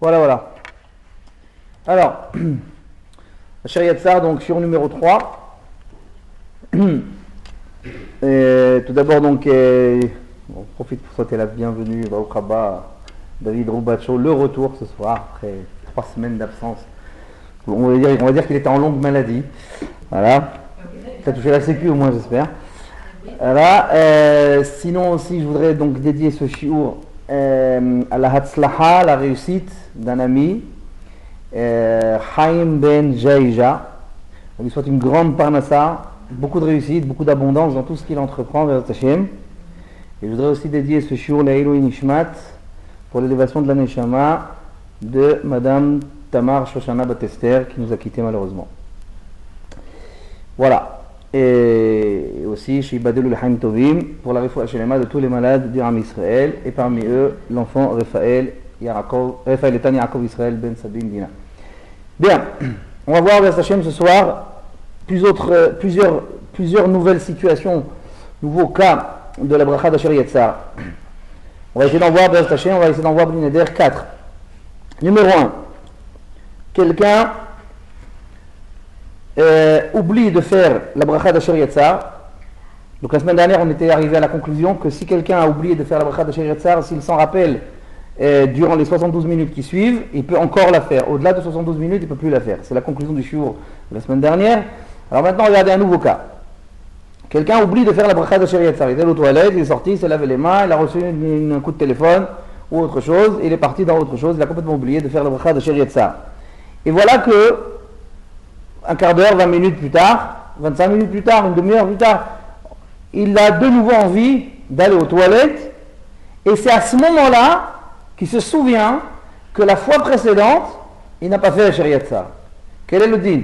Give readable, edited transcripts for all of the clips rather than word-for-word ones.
Voilà, voilà. Alors, Shariat Tsar, donc sur numéro 3. Et, tout d'abord, donc, on profite pour souhaiter la bienvenue au Khabba, David Roubacho, le retour ce soir, après 3 semaines d'absence. On va dire qu'il était en longue maladie. Voilà. Ça a touché la sécu au moins, j'espère. Voilà. Sinon aussi, je voudrais donc dédier ce shiur à la Hatzlaha, la réussite d'un ami, Chaim Ben Jaïja. On lui souhaite une grande parnassa, beaucoup de réussite, beaucoup d'abondance dans tout ce qu'il entreprend vers Hashem. Et je voudrais aussi dédier ce shiur Leilou Nishmat pour l'élévation de la Neshama de Madame Tamar Shoshana Batester qui nous a quittés malheureusement. Voilà. Et aussi chez Ibadul Haim Tovim pour la Refoua Shelema de tous les malades du Ram Israël et parmi eux l'enfant Raphaël Etan Yaakov Israël Ben Sabine Dina. Bien, on va voir vers Hashem ce soir plusieurs nouvelles situations, nouveaux cas de la bracha d'Asher Yatzar. On va essayer d'en voir vers Hashem, on va essayer d'en voir B'neder 4. Numéro 1, quelqu'un oublie de faire la bracha d'Asher Yatzar. Donc la semaine dernière, on était arrivé à la conclusion que si quelqu'un a oublié de faire la bracha d'Asher Yatzar, s'il s'en rappelle durant les 72 minutes qui suivent, il peut encore la faire. Au-delà de 72 minutes, il ne peut plus la faire. C'est la conclusion du shiur de la semaine dernière. Alors maintenant, regardez un nouveau cas. Quelqu'un oublie de faire la bracha d'Asher Yatzar. Il était aux toilettes, il est sorti, il s'est lavé les mains, il a reçu un coup de téléphone ou autre chose, il est parti dans autre chose, il a complètement oublié de faire la bracha d'Asher Yatzar. Et voilà que un quart d'heure, 20 minutes plus tard, 25 minutes plus tard, une demi-heure plus tard, il a de nouveau envie d'aller aux toilettes, et c'est à ce moment-là qu'il se souvient que la fois précédente, il n'a pas fait la Asher Yatzar. Quel est le din?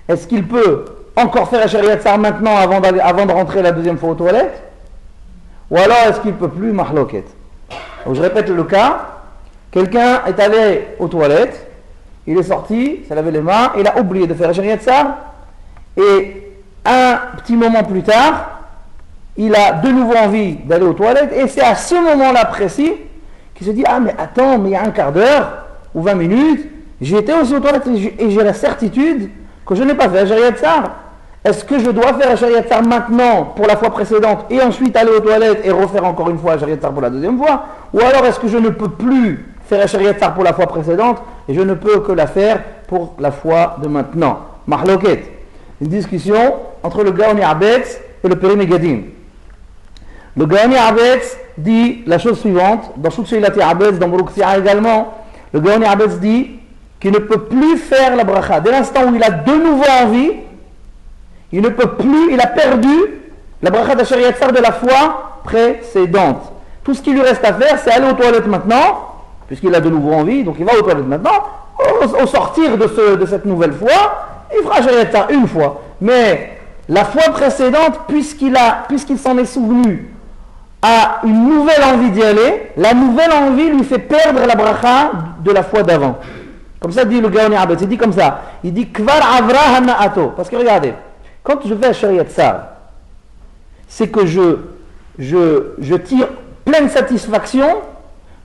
Est-ce qu'il peut encore faire la Asher Yatzar maintenant avant de rentrer la deuxième fois aux toilettes? Ou alors est-ce qu'il ne peut plus mahloket? Donc je répète le cas, quelqu'un est allé aux toilettes, il est sorti, s'est lavé les mains, il a oublié de faire Asher Yatzar, et un petit moment plus tard, il a de nouveau envie d'aller aux toilettes, et c'est à ce moment-là précis qu'il se dit, ah mais attends, mais il y a un quart d'heure, ou 20 minutes, j'ai été aussi aux toilettes, et j'ai la certitude que je n'ai pas fait Asher Yatzar. Est-ce que je dois faire Asher Yatzar maintenant, pour la fois précédente, et ensuite aller aux toilettes, et refaire encore une fois Asher Yatzar pour la deuxième fois, ou alors est-ce que je ne peux plus faire Asher Yatzar pour la fois précédente, et je ne peux que la faire pour la fois de maintenant. Mahloket. Une discussion entre le Gaoni Abetz et le Périm Megadim. Le Gaoni Abetz dit la chose suivante, dans Shut Sheilati Abetz, dans Mourouksia également, le Gaoni Abetz dit qu'il ne peut plus faire la bracha. Dès l'instant où il a de nouveau envie, il ne peut plus, il a perdu la bracha d'Asher Yatzar de la fois précédente. Tout ce qu'il lui reste à faire, c'est aller aux toilettes maintenant, puisqu'il a de nouveau envie, donc il va aux toilettes maintenant, au sortir de cette nouvelle fois, il fera Asher Yatzar une fois. Mais la fois précédente, puisqu'il s'en est souvenu, a une nouvelle envie d'y aller, la nouvelle envie lui fait perdre la bracha de la fois d'avant. Comme ça dit le Gaoni Abetz, il dit comme ça, il dit Kvar Avra Hana'ato. Parce que regardez, quand je fais Asher Yatzar, c'est que je tire pleine satisfaction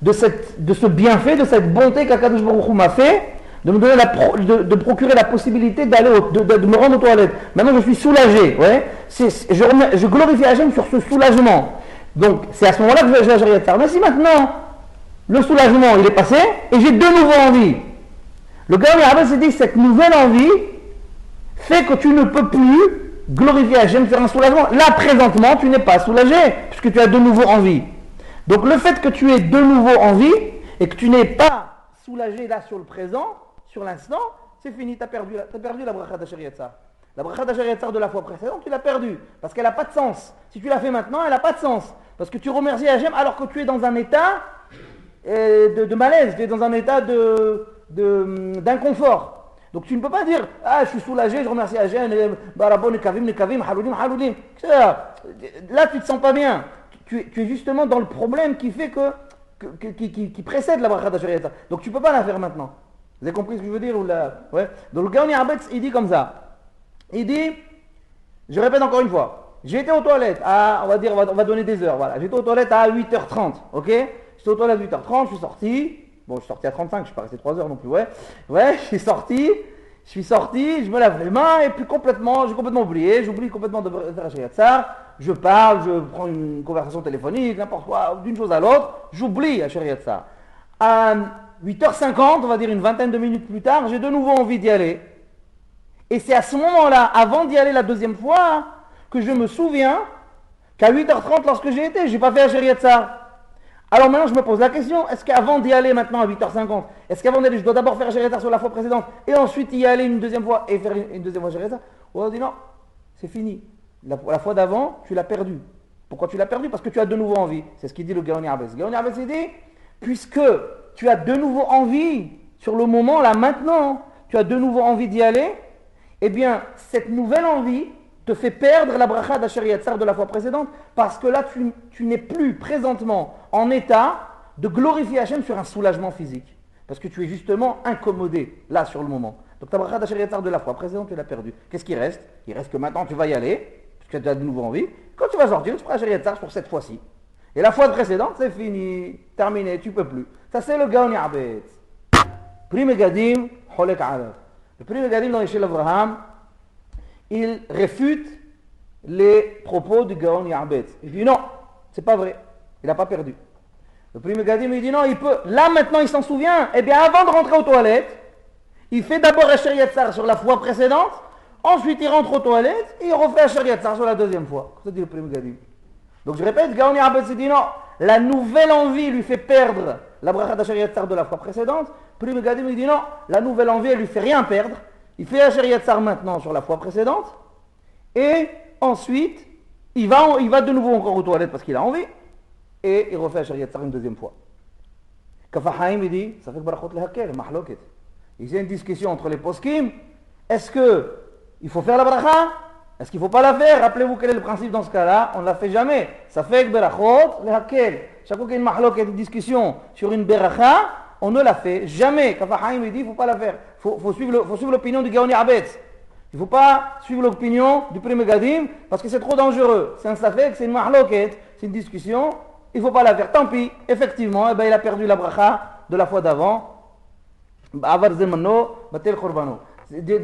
de ce bienfait, de cette bonté qu'Akadosh Baruch Hu m'a fait, de me donner de procurer la possibilité de me rendre aux toilettes. Maintenant je suis soulagé, ouais. Je glorifie Hachem sur ce soulagement. Donc c'est à ce moment-là que je vais Asher Yatzar. Mais si maintenant le soulagement il est passé et j'ai de nouveau envie, le Gaon Abba s'est dit cette nouvelle envie fait que tu ne peux plus glorifier Hachem, faire un soulagement. Là présentement tu n'es pas soulagé puisque tu as de nouveau envie. Donc le fait que tu aies de nouveau envie et que tu n'es pas soulagé là sur le présent, sur l'instant, c'est fini, tu as perdu la bracha d'Asher Yatzar. La bracha d'Asher Yatzar de la fois précédente, tu l'as perdue parce qu'elle n'a pas de sens. Si tu la fais maintenant, elle n'a pas de sens. Parce que tu remercies Hachem alors que tu es dans un état de malaise, tu es dans un état d'inconfort. Donc tu ne peux pas dire, ah je suis soulagé, je remercie Hachem, barabon, nekavim, haloudim. Là tu ne te sens pas bien. Tu es justement dans le problème qui fait qui précède la bracha d'Asher Yatzar. Donc tu ne peux pas la faire maintenant. Vous avez compris ce que je veux dire ou là ouais. Donc le Gaoni Abetz, il dit comme ça. Il dit, je répète encore une fois, j'ai été aux toilettes à, on va donner des heures, voilà. J'étais aux toilettes à 8h30, ok? J'étais aux toilettes à 8h30, je suis sorti, Bon, je suis sorti à 35, je suis pas resté 3 heures non plus, ouais. Ouais, je suis sorti, je me lave les mains et puis j'ai complètement oublié, j'oublie complètement de faire la Shariat Tzar, je parle, je prends une conversation téléphonique, n'importe quoi, d'une chose à l'autre, j'oublie la Shariat Tzar. À 8h50, on va dire une vingtaine de minutes plus tard, j'ai de nouveau envie d'y aller. Et c'est à ce moment-là, avant d'y aller la deuxième fois, que je me souviens qu'à 8h30, lorsque j'y étais, je n'ai pas fait la Shariat Tzar. Alors maintenant, je me pose la question, est-ce qu'avant d'y aller maintenant à 8h50, est-ce qu'avant d'y aller, je dois d'abord faire la Shariat Tzar sur la fois précédente et ensuite y aller une deuxième fois et faire une deuxième fois Shariat Tzar? On dit non, c'est fini. La fois d'avant, tu l'as perdu. Pourquoi tu l'as perdu? Parce que tu as de nouveau envie. C'est ce qu'il dit le Gaon Yarbes. Gaon Yarbes, il dit, puisque tu as de nouveau envie, sur le moment, là, maintenant, tu as de nouveau envie d'y aller, eh bien, cette nouvelle envie te fait perdre la bracha d'Ashariat Tzar de la fois précédente, parce que là, tu n'es plus présentement en état de glorifier Hachem sur un soulagement physique. Parce que tu es justement incommodé, là, sur le moment. Donc ta bracha d'Ashariat Tzar de la fois précédente, tu l'as perdue. Qu'est-ce qui reste? Il reste que maintenant, tu vas y aller, parce que tu as de nouveau envie. Quand tu vas sortir, tu feras Ashariat Tzar pour cette fois-ci. Et la fois précédente, c'est fini, terminé, tu peux plus. Ça, c'est le Gaon Yarbes. Pri Megadim, Cholek Alav. Le Pri Megadim dans l'échelle Abraham, il réfute les propos du Gaon Yarbes. Il dit non, c'est pas vrai. Il n'a pas perdu. Le Pri Megadim, il dit non, il peut. Là, maintenant, il s'en souvient. Eh bien, avant de rentrer aux toilettes, il fait d'abord la Shariat Tzar sur la fois précédente. Ensuite, il rentre aux toilettes et il refait la Shariat Tzar sur la deuxième fois. Ça dit le Pri Megadim. Donc, je répète, Gaon Yarbes, il dit non, la nouvelle envie lui fait perdre la bracha d'Ashariat Tzar de la fois précédente. Pri Megadim, il dit non, la nouvelle envie, elle lui fait rien perdre. Il fait la Shariat Tzar maintenant sur la fois précédente. Et ensuite, il va de nouveau encore aux toilettes parce qu'il a envie. Et il refait la Shariat Tzar une deuxième fois. Kafahaim, il dit, ça fait que barachot lehakel, mahloket. Il y a une discussion entre les poskim. Est-ce qu'il faut faire la bracha? Est-ce qu'il ne faut pas la faire? Rappelez-vous quel est le principe dans ce cas-là. On ne la fait jamais. Ça fait que barachot lehakel. Chaque fois qu'il y a une mahloket, une discussion sur une beracha, on ne la fait jamais. Kafahaim, il dit, il ne faut pas la faire. Il faut suivre l'opinion du Gaon Yarbes. Il ne faut pas suivre l'opinion du Pri Megadim parce que c'est trop dangereux. C'est un safek, c'est une mahloket, c'est une discussion. Il ne faut pas la faire. Tant pis, effectivement, eh ben, il a perdu la bracha de la fois d'avant. Dès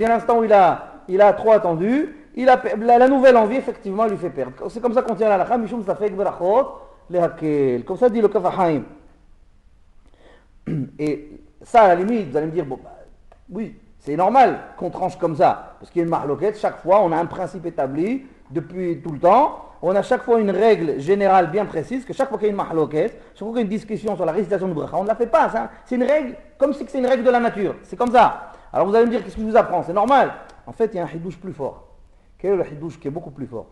l'instant où il a trop attendu, la nouvelle envie, effectivement, lui fait perdre. C'est comme ça qu'on tient la halakha. Mishum safek berachot lehakel. Comme ça dit le Kafahaim. Et ça, à la limite, vous allez me dire, bon, oui, c'est normal qu'on tranche comme ça. Parce qu'il y a une mahloket, chaque fois, on a un principe établi depuis tout le temps. On a chaque fois une règle générale bien précise, que chaque fois qu'il y a une mahloket, chaque fois qu'il y a une discussion sur la récitation de bracha, on ne la fait pas. Ça. C'est une règle, comme si c'est une règle de la nature. C'est comme ça. Alors vous allez me dire, qu'est-ce que je vous apprends? C'est normal. En fait, il y a un hidouche plus fort. Quel est le hidouche qui est beaucoup plus fort?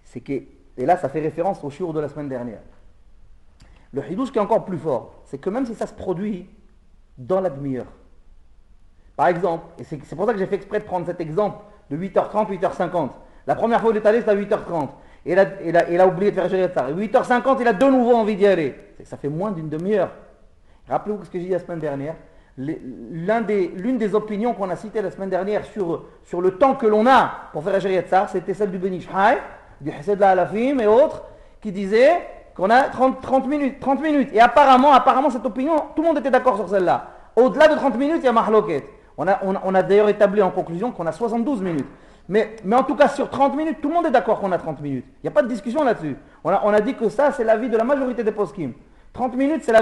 C'est que, et là, ça fait référence au shiur de la semaine dernière. Le hidouche qui est encore plus fort, c'est que même si ça se produit dans la demi-heure, par exemple, et c'est pour ça que j'ai fait exprès de prendre cet exemple de 8h30, 8h50. La première fois où il est allé, c'était à 8h30. Et il a oublié de faire Shariat Tzar. Et 8h50, il a de nouveau envie d'y aller. Ça fait moins d'une demi-heure. Rappelez-vous ce que j'ai dit la semaine dernière. L'une des opinions qu'on a citées la semaine dernière sur le temps que l'on a pour faire Shariat Tzar, c'était celle du Ben Ish Chai, du Hesed la Alafim et autres, qui disaient qu'on a 30 minutes. Et apparemment, cette opinion, tout le monde était d'accord sur celle-là. Au-delà de 30 minutes, il y a mahloket. On a d'ailleurs établi en conclusion qu'on a 72 minutes. Mais en tout cas, sur 30 minutes, tout le monde est d'accord qu'on a 30 minutes. Il n'y a pas de discussion là-dessus. On a dit que ça, c'est l'avis de la majorité des poskim. 30 minutes, c'est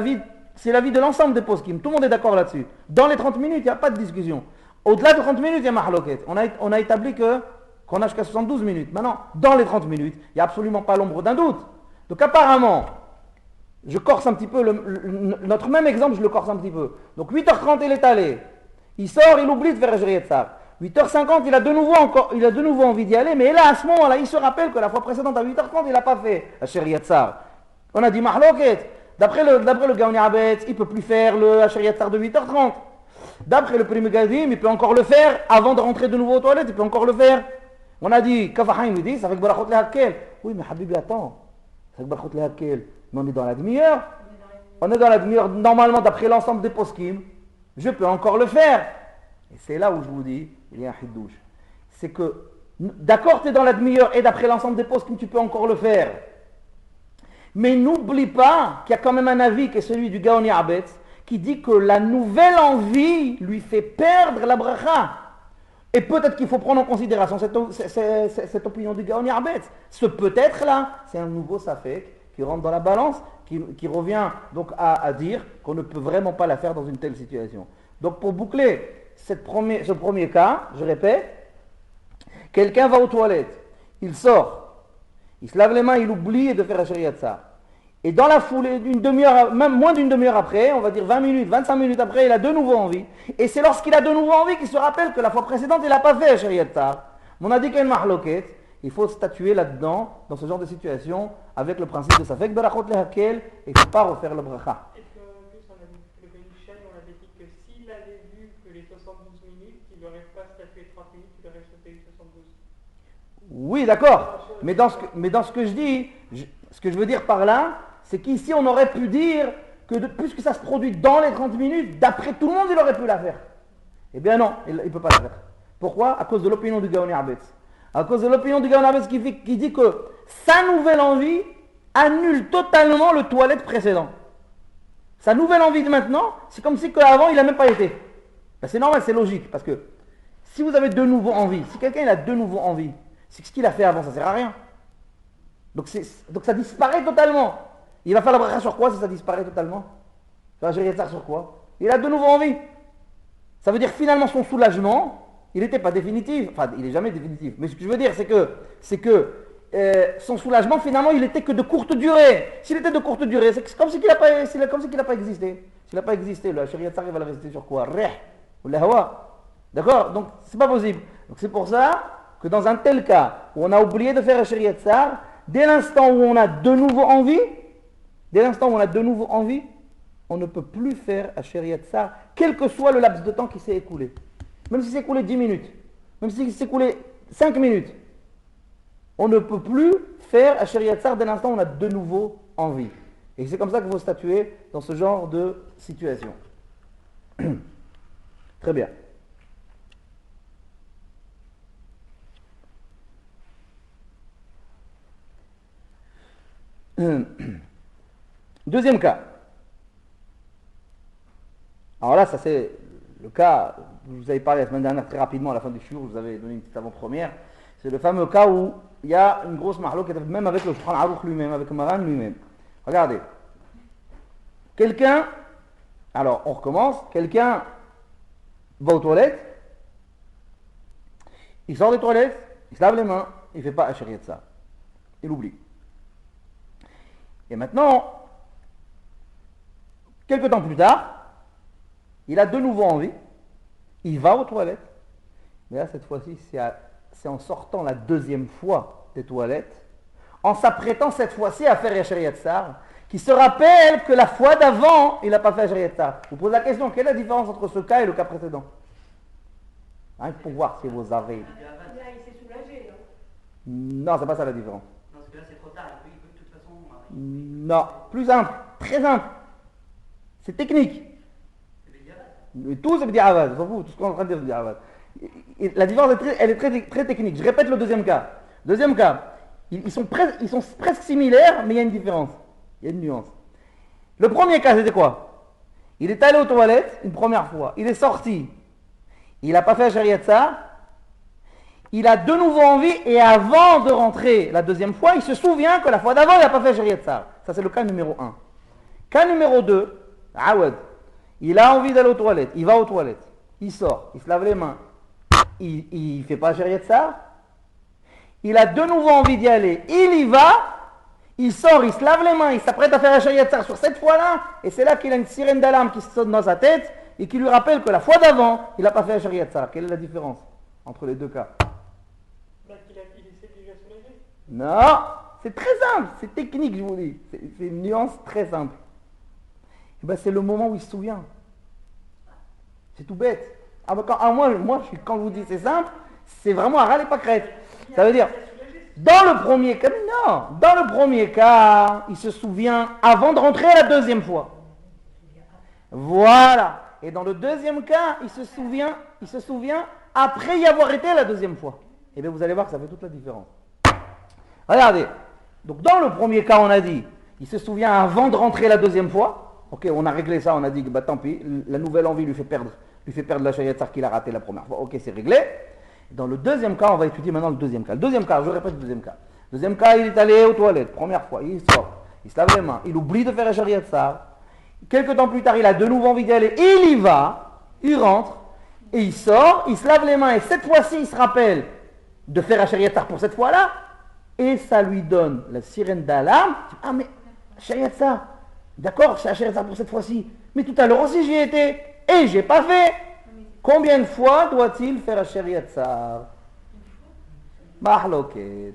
l'avis de l'ensemble des poskim. Tout le monde est d'accord là-dessus. Dans les 30 minutes, il n'y a pas de discussion. Au-delà de 30 minutes, il y a mahloket. On a établi qu'on a jusqu'à 72 minutes. Maintenant, dans les 30 minutes, il n'y a absolument pas l'ombre d'un doute. Donc apparemment, je corse un petit peu, notre même exemple, je le corse un petit peu. Donc 8h30, il est allé. Il sort, il oublie de faire Shariat Tzar. 8h50, il a de nouveau envie d'y aller, mais là, à ce moment-là, il se rappelle que la fois précédente, à 8h30, il n'a pas fait la Shariat Tzar. On a dit mahloket. D'après le Gaon Yarbes, il ne peut plus faire la Shariat Tzar de 8h30. D'après le Pri Megadim, il peut encore le faire avant de rentrer de nouveau aux toilettes, il peut encore le faire. On a dit, Kafahaim lui dit, ça fait que barachot lehakel. Oui, mais Habibi, attends. Ça fait que barachot lehakel. Mais on est dans la demi-heure. On est dans la demi-heure, normalement, d'après l'ensemble des poskim. Je peux encore le faire. Et c'est là où je vous dis, il y a un hidouche. C'est que, d'accord, tu es dans la demi-heure et d'après l'ensemble des poskim, tu peux encore le faire. Mais n'oublie pas qu'il y a quand même un avis qui est celui du Gaon Yarbes, qui dit que la nouvelle envie lui fait perdre la bracha. Et peut-être qu'il faut prendre en considération cette opinion du Gaon Yarbetz. Ce peut-être-là, c'est un nouveau safek qui rentre dans la balance, qui revient donc à dire qu'on ne peut vraiment pas la faire dans une telle situation. Donc pour boucler ce premier cas, je répète, quelqu'un va aux toilettes, il sort, il se lave les mains, il oublie de faire la shariatza. Et dans la foulée, une demi-heure, même moins d'une demi-heure après, on va dire 20 minutes, 25 minutes après, il a de nouveau envie. Et c'est lorsqu'il a de nouveau envie qu'il se rappelle que la fois précédente, il n'a pas fait la shariatza. On a dit qu'il y a une mahloket, il faut statuer là-dedans, dans ce genre de situation, avec le principe de safek berachot lehakel, et il ne faut pas refaire le bracha. Et que, en plus, on avait le Benishan, on avait dit que s'il avait vu que les 72 minutes, il n'aurait pas statué 30 minutes, il aurait sauté les 72. Oui, d'accord. Mais dans ce que je dis, ce que je veux dire par là, c'est qu'ici, on aurait pu dire que puisque ça se produit dans les 30 minutes, d'après tout le monde, il aurait pu la faire. Eh bien non, il ne peut pas la faire. Pourquoi? À cause de l'opinion du Gaon Yarbetz. À cause de l'opinion du Gaon Yarbetz qui dit que sa nouvelle envie annule totalement le toilette précédent. Sa nouvelle envie de maintenant, c'est comme si qu'avant, il n'a même pas été. Ben, c'est normal, c'est logique. Parce que si vous avez de nouveau envie, si quelqu'un il a de nouveau envie, c'est que ce qu'il a fait avant, ça ne sert à rien. Donc ça disparaît totalement. Il va faire la bracha sur quoi si ça disparaît totalement? Il va gérer ça sur quoi? Il a de nouveau envie. Ça veut dire finalement son soulagement, il n'était pas définitif. Enfin, il n'est jamais définitif. Mais ce que je veux dire, c'est que son soulagement, finalement, il était que de courte durée. S'il était de courte durée, c'est comme si il n'a pas existé. S'il n'a pas existé, le Shariat Tsar, il va le rester sur quoi? Reh ou la hawa. D'accord? Donc, c'est pas possible. Donc, c'est pour ça que dans un tel cas, où on a oublié de faire un Shariat Tsar, dès l'instant où on a de nouveau envie, on ne peut plus faire un Shariat Tsar, quel que soit le laps de temps qui s'est écoulé. Même si c'est écoulé 10 minutes, même si c'est écoulé 5 minutes, on ne peut plus faire un Shariat Tsar dès l'instant où on a de nouveau envie. Et c'est comme ça qu'il faut statuer dans ce genre de situation. Très bien. Deuxième cas. Alors là, ça c'est le cas, vous avez parlé la semaine dernière très rapidement à la fin du shiur, je vous avais donné une petite avant-première. C'est le fameux cas où il y a une grosse mahlouk, même avec le Shulchan Aruch lui-même, avec le Maran lui-même. Regardez. Quelqu'un, alors on recommence, quelqu'un va aux toilettes, il sort des toilettes, il se lave les mains, il ne fait pas un Shariat Tsar. Il oublie. Et maintenant, quelques temps plus tard, il a de nouveau envie, il va aux toilettes, mais là cette fois-ci c'est en sortant la deuxième fois des toilettes, en s'apprêtant cette fois-ci à faire Shariat Tsar, qui se rappelle que la fois d'avant, il n'a pas fait Shariat Tsar. Vous posez la question, quelle est la différence entre ce cas et le cas précédent? Hein, pour voir si vous avez... Là, il s'est soulagé, Non, c'est pas ça la différence. Non, parce que là c'est trop tard, il peut de toute façon... Non, plus simple, très simple. C'est technique. Tout c'est B'di'avad, tout ce qu'on est en train de dire B'di'avad. La différence elle est très technique. Je répète le deuxième cas. Deuxième cas, ils sont presque similaires, mais il y a une différence. Il y a une nuance. Le premier cas, c'était quoi? Il est allé aux toilettes une première fois. Il est sorti. Il n'a pas fait Shariat Tsar. Il a de nouveau envie et avant de rentrer la deuxième fois, il se souvient que la fois d'avant, il n'a pas fait Shariat Tsar. Ça, c'est le cas numéro 1. Cas numéro 2, Awad. Il a envie d'aller aux toilettes, il va aux toilettes, il sort, il se lave les mains, il ne fait pas Shariat Tsar, il a de nouveau envie d'y aller, il y va, il sort, il se lave les mains, il s'apprête à faire un Shariat Tsar sur cette fois-là, et c'est là qu'il a une sirène d'alarme qui sonne dans sa tête et qui lui rappelle que la fois d'avant, il n'a pas fait un Shariat Tsar. Quelle est la différence entre les deux cas? Bah, il essaie déjà soulager. Non, c'est très simple, c'est technique, je vous dis, c'est une nuance très simple. Et ben, c'est le moment où il se souvient. C'est tout bête. Ah ben moi, quand je vous dis c'est simple, c'est vraiment à râler pas crête. Ça veut dire, dans le premier cas, non, dans le premier cas, il se souvient avant de rentrer la deuxième fois. Voilà. Et dans le deuxième cas, il se souvient après y avoir été la deuxième fois. Et bien vous allez voir que ça fait toute la différence. Regardez. Donc dans le premier cas, on a dit, il se souvient avant de rentrer la deuxième fois. Ok, on a réglé ça, on a dit que bah, tant pis, la nouvelle envie lui fait perdre la Sharia Tsar qu'il a raté la première fois. Ok, c'est réglé. Dans le deuxième cas, on va étudier maintenant le deuxième cas. Le deuxième cas, je répète le deuxième cas. Le deuxième cas, il est allé aux toilettes, première fois, il sort, il se lave les mains, il oublie de faire la Sharia Tsar. Quelques temps plus tard, il a de nouveau envie d'y aller, il y va, il rentre, et il sort, il se lave les mains, et cette fois-ci, il se rappelle de faire la Sharia Tsar pour cette fois-là, et ça lui donne la sirène d'alarme. Ah mais, Sharia Tsar, d'accord, c'est la Sharia Tsar pour cette fois-ci, mais tout à l'heure aussi j'y étais, et j'ai pas fait. Combien de fois doit-il faire la Sharia Tsar? Mahloket.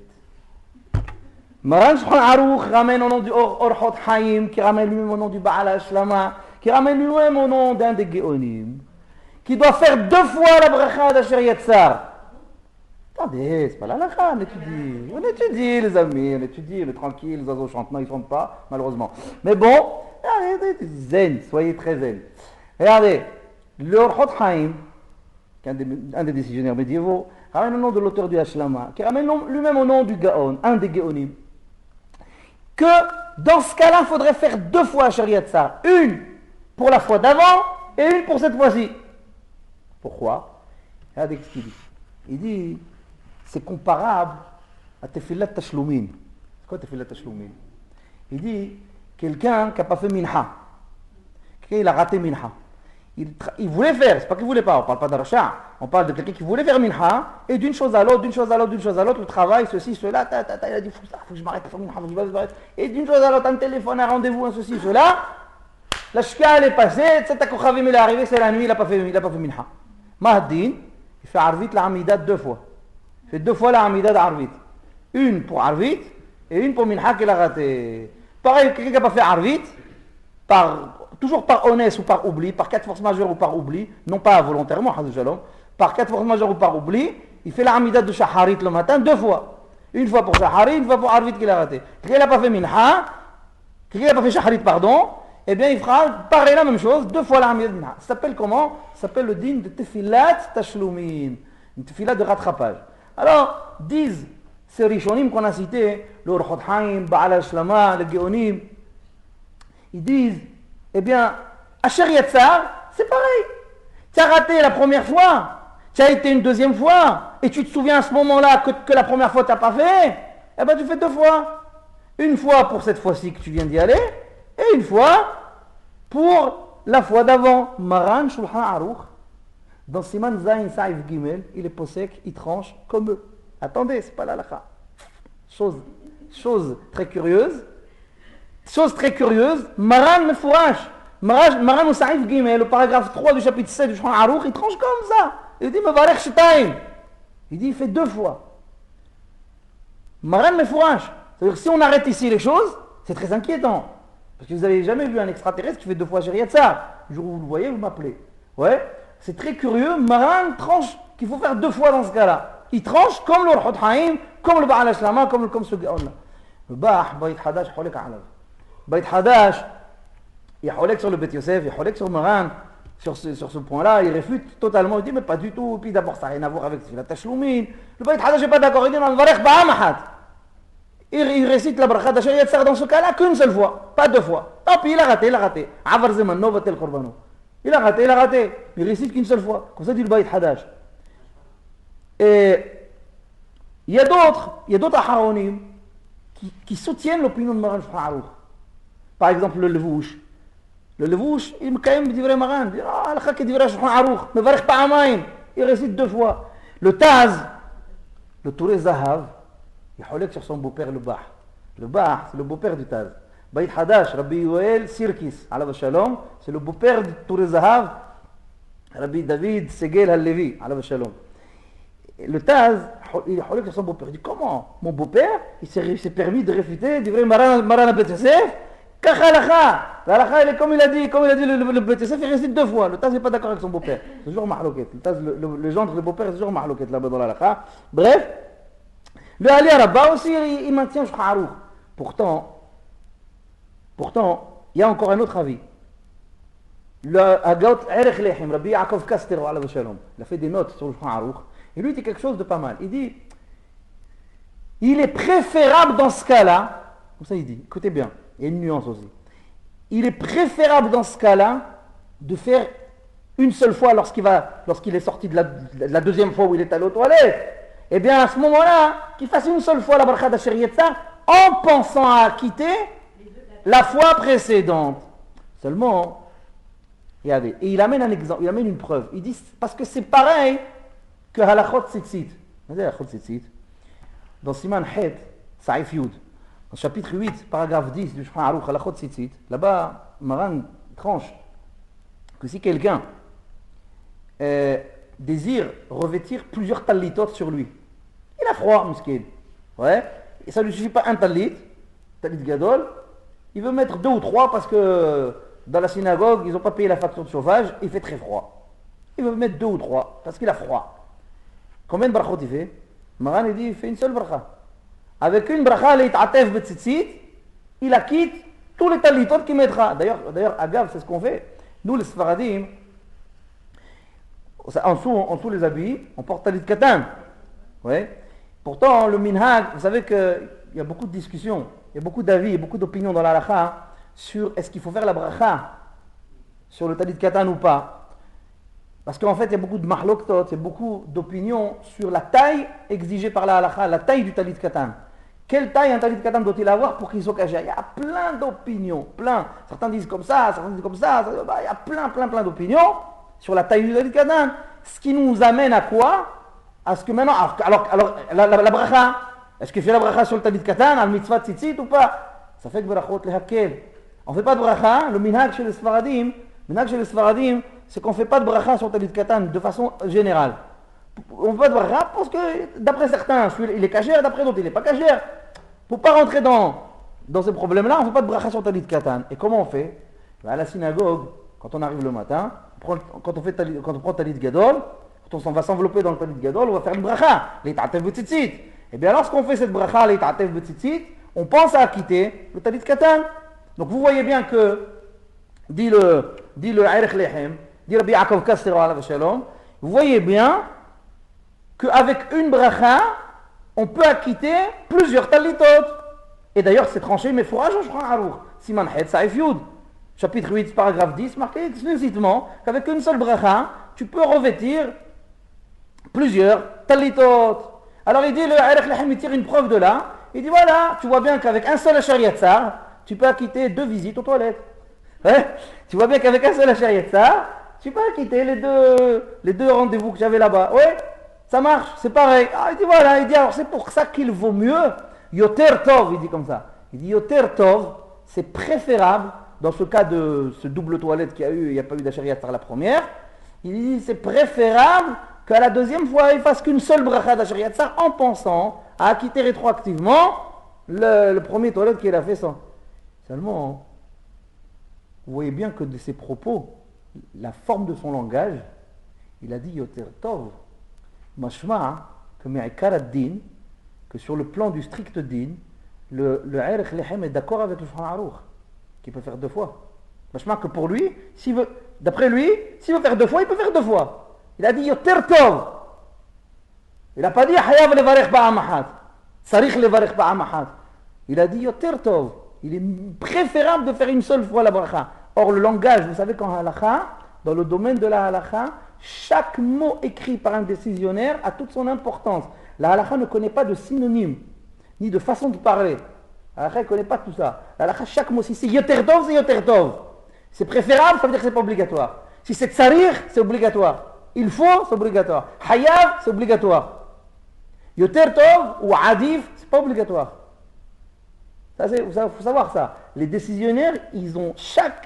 Maran Shulchan Aruch ramène au nom du Orchot Haim, qui ramène lui-même au nom du Baal HaShlama, qui ramène lui-même au nom d'un des Géonim, qui doit faire 2 fois la bracha de la Sharia Tsar. Attendez, c'est pas la lacha, on étudie les amis, on étudie, on est tranquille, les oiseaux chantent, non ils ne chantent pas, malheureusement. Mais bon, regardez, zen, soyez très zen. Regardez, le Orchot Haim, qui est un des décisionnaires médiévaux, ramène le nom de l'auteur du Hashlama, qui ramène lui-même au nom du Gaon, un des Géonim, que dans ce cas-là, il faudrait faire 2 fois la Sharia Tsar, une pour la fois d'avant et une pour cette fois-ci. Pourquoi? Regardez ce qu'il dit. Il dit, c'est comparable à Tefillat Tashlumin. C'est quoi Tefillat Tashlumin? Il dit, quelqu'un qui n'a pas fait Minha, il a raté Minha. Il voulait faire, c'est pas qu'il voulait pas, on parle pas d'Archa, on parle de quelqu'un qui voulait faire Minha, et d'une chose à l'autre, le travail, ceci, cela, il a dit, faut que je m'arrête pour faire Minha, faut que je m'arrête, et d'une chose à l'autre, un téléphone, un rendez-vous, un ceci, cela, la shka elle est passée, cette Kochavim il est arrivé, c'est la nuit, il n'a pas fait Minha. Mahdin, il fait Arvit la Amidat 2 fois. Il fait 2 fois la Amidat d'Arvit. Une pour Arvit, et une pour Minha qu'il a raté. Pareil, quelqu'un qui n'a pas fait Arvit, toujours par honnête ou par oubli, par 4 forces majeures ou par oubli, non pas volontairement, par 4 forces majeures ou par oubli, il fait la Amidat de Shaharit le matin 2 fois. Une fois pour Shaharit, une fois pour Arvit qu'il a raté. Quelqu'un n'a pas fait Minha, quelqu'un n'a pas fait Shaharit, pardon, eh bien il fera pareil la même chose, 2 fois la Amidat de Minha. Ça s'appelle comment? Ça s'appelle le din de Tefilat Tashlumin, une Tefilat de rattrapage. Alors, disent ces Rishonim qu'on a cités, le Orchot Haim, Baal HaShlama, le Géonim, ils disent, eh bien, à Sharia Tsar, c'est pareil. Tu as raté la première fois, tu as été une deuxième fois, et tu te souviens à ce moment-là que la première fois tu n'as pas fait, eh bien tu fais 2 fois. Une fois pour cette fois-ci que tu viens d'y aller, et une fois pour la fois d'avant. Maran Shulchan Aruch, dans Siman Zayin Saïf Gimel, il est posek, il tranche comme eux. Attendez, c'est pas la lacha. Chose très curieuse. Maran Mefourash. Maran au Saïf Gimel, le paragraphe 3 du chapitre 7 du Shulchan Aruch, il tranche comme ça. Il dit Mevarech Shetaim. Il dit il fait 2 fois. Maran Mefourash. C'est-à-dire si on arrête ici les choses, c'est très inquiétant. Parce que vous n'avez jamais vu un extraterrestre qui fait 2 fois Sharia Tsar. Le jour où vous le voyez, vous m'appelez. Ouais, c'est très curieux. Maran tranche qu'il faut faire 2 fois dans ce cas-là. Il tranche comme le Orchot Haim, comme le Baal HaShlama, comme ce Gaon-là. Le Bait Hadash, Holek Alav. Bait Hadash, il holek sur le Bet Yosef, il holek sur Maran. Sur ce point-là, il réfute totalement. Il dit, mais pas du tout. Et puis d'abord, ça n'a rien à voir avec la Tashlumin. Le Bait Hadash n'est pas d'accord. Il dit, on va faire Ba'amahat. Il récite la bracha de Sharia Tsar dans ce cas-là qu'une seule fois, pas 2 fois. Tant pis, il a raté. Avar Zeman, Novatel Korbano. Il a raté. Il récite qu'une seule fois. Comme ça dit le Bait Hadash. Et il y a d'autres Aharonim qui soutiennent l'opinion de Maran Shulchan Aruch. Par exemple, le Levouche. Le Levouche, il me kaim b'divrei Maran. Il dit, ah, l'cha ki divrei Shulchan Aruch. Mevarech pa'amayim. Il récite 2 fois. Le Taz, le Touré Zahav, il holek sur son beau-père le Bah. Le Bah, c'est le beau-père du Taz. Bait Hadash, Rabbi Yoel Sirkis, alav shalom, c'est le beau-père du Touré Zahav, Rabbi David Segel Halevi, alav shalom. Le Taz, il holek sur son beau-père. Il dit, comment? Mon beau-père, il s'est permis de réfuter du vrai Maran Bet Yosef? Kachalacha. La elle est comme il a dit le Bet Yosef, il récite 2 fois. Le Taz n'est pas d'accord avec son beau-père. C'est toujours mahloket. Le Taz, le gendre, le beau-père, c'est toujours mahloket là-bas dans la lacha. Bref. Le Ali Araba aussi, il maintient Shulchan Aruch. Pourtant, il y a encore un autre avis. Le Hagot Erech Lechim, Rabbi Yaakov Kastero, alav shalom, il a fait des notes sur le Shulchan Aruch. Et lui, il dit quelque chose de pas mal. Il dit, il est préférable dans ce cas-là, comme ça il dit, écoutez bien, il y a une nuance aussi. il est préférable dans ce cas-là de faire une seule fois lorsqu'il est sorti de la deuxième fois où il est allé aux toilettes. Eh bien, à ce moment-là, qu'il fasse une seule fois la bracha d'Asher Yetzar en pensant à quitter la fois précédente. Seulement, regardez, et il amène un exemple, il amène une preuve. Il dit, parce que c'est pareil que halachot tzitzit. Vous savez, halachot tzitzit, dans Siman Het, Saïf Yud, dans chapitre 8, paragraphe 10 du Shulchan Aruch, halachot tzitzit, là-bas, Maran tranche que si quelqu'un désire revêtir plusieurs talitot sur lui, il a froid, muskin. Ouais. Et ça ne lui suffit pas un talit gadol. Il veut mettre 2 ou 3 parce que dans la synagogue, ils n'ont pas payé la facture de chauffage, il fait très froid. Il veut mettre 2 ou 3 parce qu'il a froid. Combien de brachot il fait? Maran il dit, il fait une seule bracha. Avec une bracha, il acquitte tous les talitot qu'il mettra. D'ailleurs, Agav, c'est ce qu'on fait. Nous, les Sfaradim, en dessous les habits, on porte talit katan. Ouais. Pourtant, le minhag, vous savez qu'il y a beaucoup de discussions, il y a beaucoup d'avis, beaucoup d'opinions dans la halakha sur est-ce qu'il faut faire la bracha sur le talit katan ou pas. Parce qu'en fait, il y a beaucoup de mahloktot, il y a beaucoup d'opinions sur la taille exigée par la halakha, la taille du talit katan. Quelle taille un talit katan doit-il avoir pour qu'il soit caché? Il y a plein d'opinions, plein. Certains disent comme ça, certains disent comme ça. Il y a plein d'opinions sur la taille du talit katan. Ce qui nous amène à quoi? À ce que maintenant, alors la bracha, est-ce qu'il fait la bracha sur le talit katan, al mitzvah tzitzit ou pas? Ça fait que brachot le hakel. On ne fait pas de bracha, le minhag chez les Sfaradim, c'est qu'on ne fait pas de bracha sur le talit katan de façon générale. On ne fait pas de bracha parce que d'après certains, il est cachère, d'après d'autres, il n'est pas cachère. Pour ne pas rentrer dans ces problèmes-là, on ne fait pas de bracha sur le talit katan. Et comment on fait? À la synagogue, quand on arrive le matin, quand on prend talit gadol, on va s'envelopper dans le talit gadol, on va faire une bracha, l'itatev b'tzitzit. Et bien lorsqu'on fait cette bracha, l'itatev b'tzitzit, on pense à acquitter le talit katan. Donc vous voyez bien que, dit le Ayrech Lechem, dit Rabbi Yaakov Kastero alav shalom, vous voyez bien qu'avec une bracha, on peut acquitter plusieurs talitot. Et d'ailleurs c'est tranché, mais fourrage au Shulchan Aruch, Siman Het Saïf Yud, chapitre 8, paragraphe 10, marqué explicitement qu'avec une seule bracha, tu peux revêtir plusieurs talitot. Alors il dit, le Ayrech Lechem, il tire une preuve de là. Il dit voilà, tu vois bien qu'avec un seul Asher Yatzar, tu peux acquitter 2 visites aux toilettes. Ouais. Tu vois bien qu'avec un seul Asher Yatzar, tu peux acquitter les deux rendez-vous que j'avais là-bas. Oui, ça marche, c'est pareil. Ah, il dit voilà, il dit alors c'est pour ça qu'il vaut mieux, Yoter Tov, il dit comme ça. Il dit Yoter Tov, c'est préférable, dans ce cas de ce double toilette qu'il y a eu, il n'y a pas eu d'Asher Yatzar la première, il dit c'est préférable qu'à la deuxième fois, il ne fasse qu'une seule bracha d'Asher Yatzar en pensant à acquitter rétroactivement le premier toilette qu'il a fait sans. Seulement, vous voyez bien que de ses propos, la forme de son langage, il a dit Yoter Tov, mashma, que me'ikar ad-din, que sur le plan du strict din, le Ayrech Lechem est d'accord avec le Shulchan Aruch, qui peut faire 2 fois. Mashma que pour lui, d'après lui, s'il veut faire 2 fois, il peut faire 2 fois. Il a dit Yoter Tov. Il n'a pas dit Hayav levarech ba'amahat. Sarich levarech ba'amahat. Il a dit Yoter Tov. Il est préférable de faire une seule fois la bracha. Or, le langage, vous savez qu'en halakha, dans le domaine de la halakha, chaque mot écrit par un décisionnaire a toute son importance. La halakha ne connaît pas de synonyme, ni de façon de parler. La halakha ne connaît pas tout ça. La halakha, chaque mot, si c'est Yoter Tov, c'est Yoter Tov. C'est préférable, ça veut dire que ce n'est pas obligatoire. Si c'est Tsarich, c'est obligatoire. Il faut, c'est obligatoire. Hayav, c'est obligatoire. Yoter Tov ou Adif, c'est pas obligatoire. Il faut savoir ça. Les décisionnaires, ils ont chacune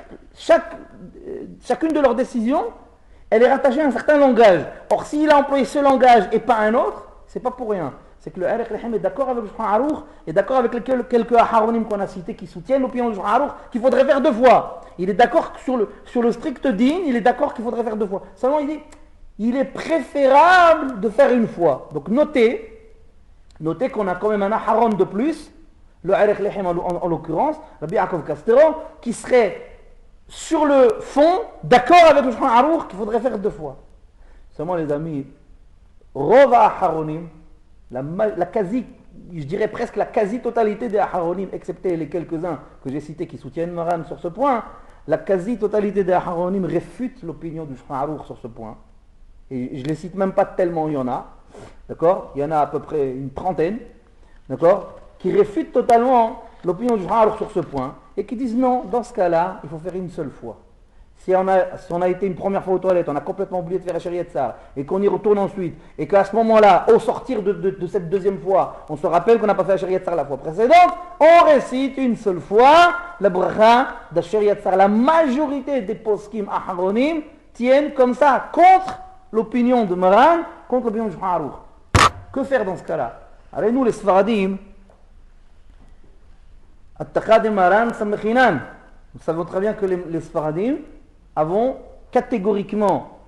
de leurs décisions, elle est rattachée à un certain langage. Or, s'il a employé ce langage et pas un autre, c'est pas pour rien. C'est que le Ayrech Lechem est d'accord avec le Shulchan Aruch, est d'accord avec quelques Aharonim qu'on a cités qui soutiennent l'opinion du Shulchan Aruch qu'il faudrait faire 2 fois. Il est d'accord sur le strict din, il est d'accord qu'il faudrait faire 2 fois. Seulement, il dit, il est préférable de faire une fois. Donc, notez qu'on a quand même un Aharon de plus, le Ayrech Lechem en l'occurrence, Rabbi Yaakov Kastero, qui serait sur le fond d'accord avec le Shulchan Aruch qu'il faudrait faire 2 fois. Seulement les amis, Rova Aharonim, la je dirais presque la quasi-totalité des Aharonim, excepté les quelques-uns que j'ai cités qui soutiennent Maran sur ce point, la quasi-totalité des Aharonim réfute l'opinion du Shulchan Aruch sur ce point. Et je ne les cite même pas tellement, il y en a. D'accord? Il y en a à peu près une trentaine. D'accord? Qui réfutent totalement l'opinion du Shulchan Aruch sur ce point. Et qui disent non, dans ce cas-là, il faut faire une seule fois. Si on a été une première fois aux toilettes, on a complètement oublié de faire la Shariat Tsar, et qu'on y retourne ensuite, et qu'à ce moment-là, au sortir de cette deuxième fois, on se rappelle qu'on n'a pas fait la Shariat Tsar la fois précédente, on récite une seule fois la bracha de la Shariat Tsar. La majorité des poskim aharonim tiennent comme ça contre l'opinion de Maran, contre l'opinion du Shulchan Aruch. Que faire dans ce cas-là? Alors nous les Sfaradim, At-Taqad Maran Samekhinan, nous savons très bien que les Sfaradim avons catégoriquement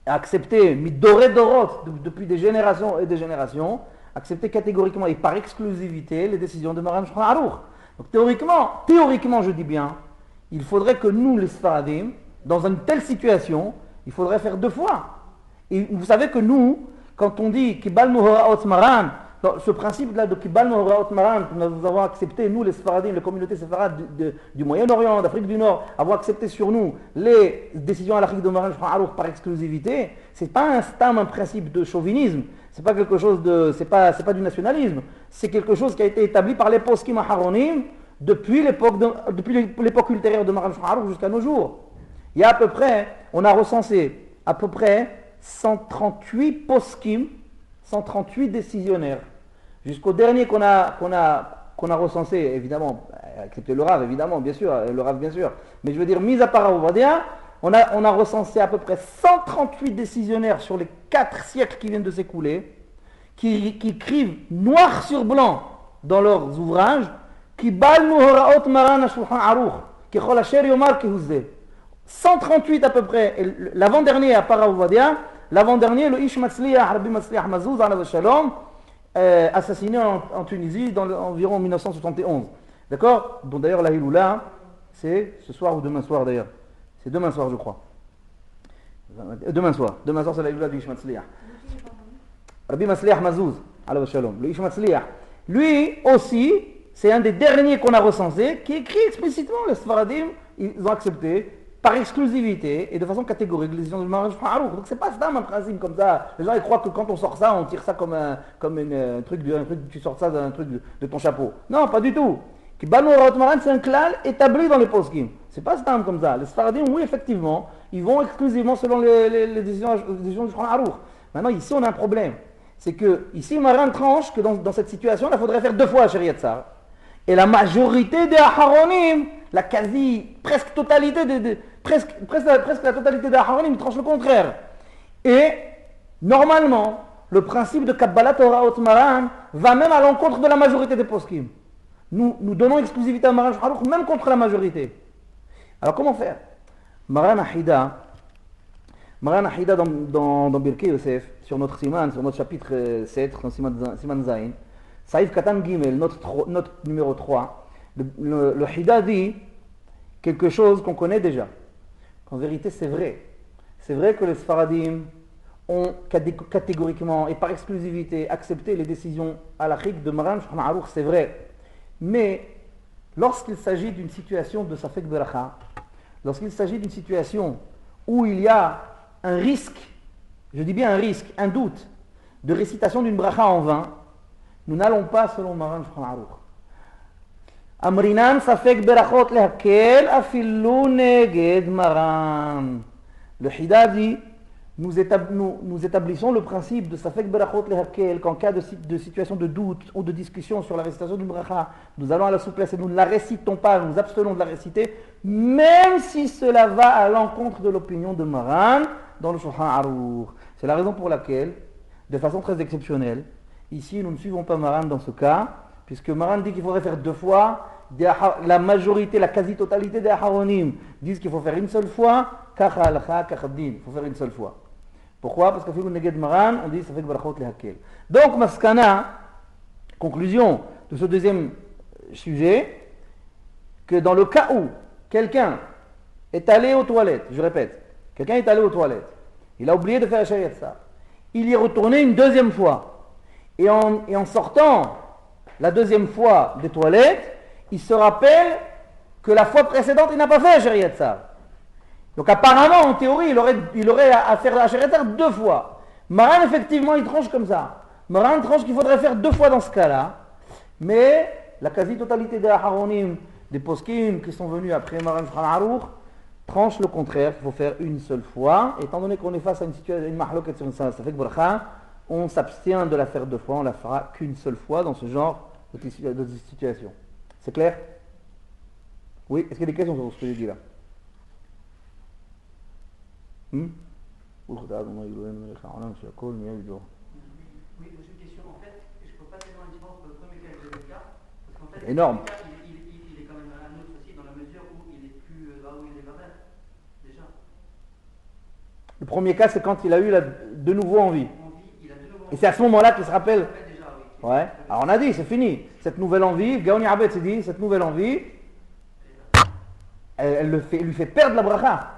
accepté, midoré dorot, depuis des générations et des générations, accepté catégoriquement et par exclusivité les décisions de Maran Shulchan Aruch. Donc théoriquement je dis bien, il faudrait que nous les Sfaradim, dans une telle situation, il faudrait faire deux fois. Et vous savez que nous, quand on dit Kibal Muhora'ot Maran, ce principe-là de Kibal Muhora'ot Maran, que nous avons accepté, nous les Sfaradim, les communautés séfarades du Moyen-Orient, d'Afrique du Nord, avons accepté sur nous les décisions à l'Afrique de Maran Shulchan Aruch par exclusivité, c'est pas un principe de chauvinisme, c'est pas quelque chose de, c'est pas du nationalisme, c'est quelque chose qui a été établi par les poskim aharonim depuis l'époque ultérieure de Maran Shulchan Aruch jusqu'à nos jours. Il y a à peu près, on a recensé à peu près 138 poskim, 138 décisionnaires. Jusqu'au dernier qu'on a recensé, évidemment, excepté le Rav, évidemment, bien sûr, mais je veux dire, mis à part Ovadia, on a recensé à peu près 138 décisionnaires sur les 4 siècles qui viennent de s'écouler, qui écrivent noir sur blanc dans leurs ouvrages, qui balnu horaot maran Shulchan Aruch, qui chol asher yomar kehuzeh. 138 à peu près, l'avant-dernier à Paravodia, l'avant-dernier, le Ish Matzliah, Rabbi Matzliah Mazouz, Alav Shalom, assassiné en Tunisie dans environ 1971. D'accord? Dont d'ailleurs la Hiloula, c'est ce soir ou demain soir d'ailleurs. C'est demain soir je crois. Demain soir c'est la Hiloula du Ish Matzliah. Rabbi Matzliah Mazouz, Alav Shalom, le Ish Matzliah. Lui aussi, c'est un des derniers qu'on a recensé, qui écrit explicitement, les Sfaradim, ils ont accepté, par exclusivité et de façon catégorique, les décisions de Maran Shulchan Aruch. Donc c'est pas ça un principe comme ça. Les gens ils croient que quand on sort ça, on tire ça comme un truc, tu sors ça d'un truc de ton chapeau. Non, pas du tout. Kibal Muhora'ot Maran, c'est un klal établi dans les poskim. C'est pas ça comme ça. Les Sfaradim, oui effectivement, ils vont exclusivement selon les décisions du Shulchan Aruch. Maintenant ici on a un problème. C'est que ici Maran tranche que dans cette situation, il faudrait faire 2 fois la Shariat Tsar. Et la majorité des Aharonim, la presque totalité presque la totalité des Aharonim tranche le contraire. Et normalement, le principe de Kabbalat Horaot Maran va même à l'encontre de la majorité des poskim. Nous donnons exclusivité à Maran Shulchan Aruch même contre la majorité. Alors comment faire? Maran Ahida dans Birkei Yosef, sur notre chapitre 7, dans Siman Zayin, Saïf Katan Gimel, note numéro 3, le Hida dit quelque chose qu'on connaît déjà. En vérité, c'est vrai. C'est vrai que les Sfaradim ont catégoriquement et par exclusivité accepté les décisions halachiques de Maran Shulchan Aruch, c'est vrai. Mais lorsqu'il s'agit d'une situation de Safek Beracha, lorsqu'il s'agit d'une situation où il y a un risque, je dis bien un risque, un doute, de récitation d'une bracha en vain, nous n'allons pas selon Maran Shulchan Aruch. Amrinan safek berachot lehakel afillu neged Maran. Le Hida dit, nous établissons le principe de safek berachot lehakel qu'en cas de situation de doute ou de discussion sur la récitation d'une bracha, nous allons à la souplesse et nous ne la récitons pas, nous abstenons de la réciter, même si cela va à l'encontre de l'opinion de Maran dans le Shulchan Aruch. C'est la raison pour laquelle, de façon très exceptionnelle, ici, nous ne suivons pas Maran dans ce cas, puisque Maran dit qu'il faudrait faire 2 fois. La majorité, la quasi-totalité des Aharonim disent qu'il faut faire une seule fois. Kacha halakha, kacha din. Il faut faire une seule fois. Pourquoi? Parce qu'afilu neged Maran, on dit ça fait que barachot lehakel. Donc, maskana, conclusion de ce deuxième sujet, que dans le cas où quelqu'un est allé aux toilettes, je répète, quelqu'un est allé aux toilettes, il a oublié de faire la Shariat Tsar, il y est retourné une deuxième fois. Et en sortant, la deuxième fois des toilettes, il se rappelle que la fois précédente, il n'a pas fait la Shariat Tsar. Donc apparemment, en théorie, il aurait à faire la Shariat Tsar 2 fois. Maran, effectivement, il tranche comme ça. Maran tranche qu'il faudrait faire 2 fois dans ce cas-là. Mais la quasi-totalité des Aharonim, des poskim qui sont venus après Maran Shulchan Aruch, tranche le contraire, il faut faire une seule fois. Étant donné qu'on est face à une situation, une mahloket sur une safek bracha, on s'abstient de la faire 2 fois, on la fera qu'une seule fois dans ce genre de situation. C'est clair? Oui, est-ce qu'il y a des questions sur ce que j'ai dit là? Oui, j'ai une question. En fait, je ne peux pas tellement la différence entre le premier cas et le deuxième cas. Parce qu'en fait, énorme. le premier cas, il est quand même un autre aussi dans la mesure où il est plus là où il est vers déjà. Le premier cas, c'est quand il a eu de nouveau envie. Il a de nouveau Et c'est à ce moment-là qu'il se rappelle. déjà, oui. Ouais. Alors on a dit, c'est fini. Cette nouvelle envie, Gaoni Abed s'est dit, cette nouvelle envie, elle lui fait perdre la bracha.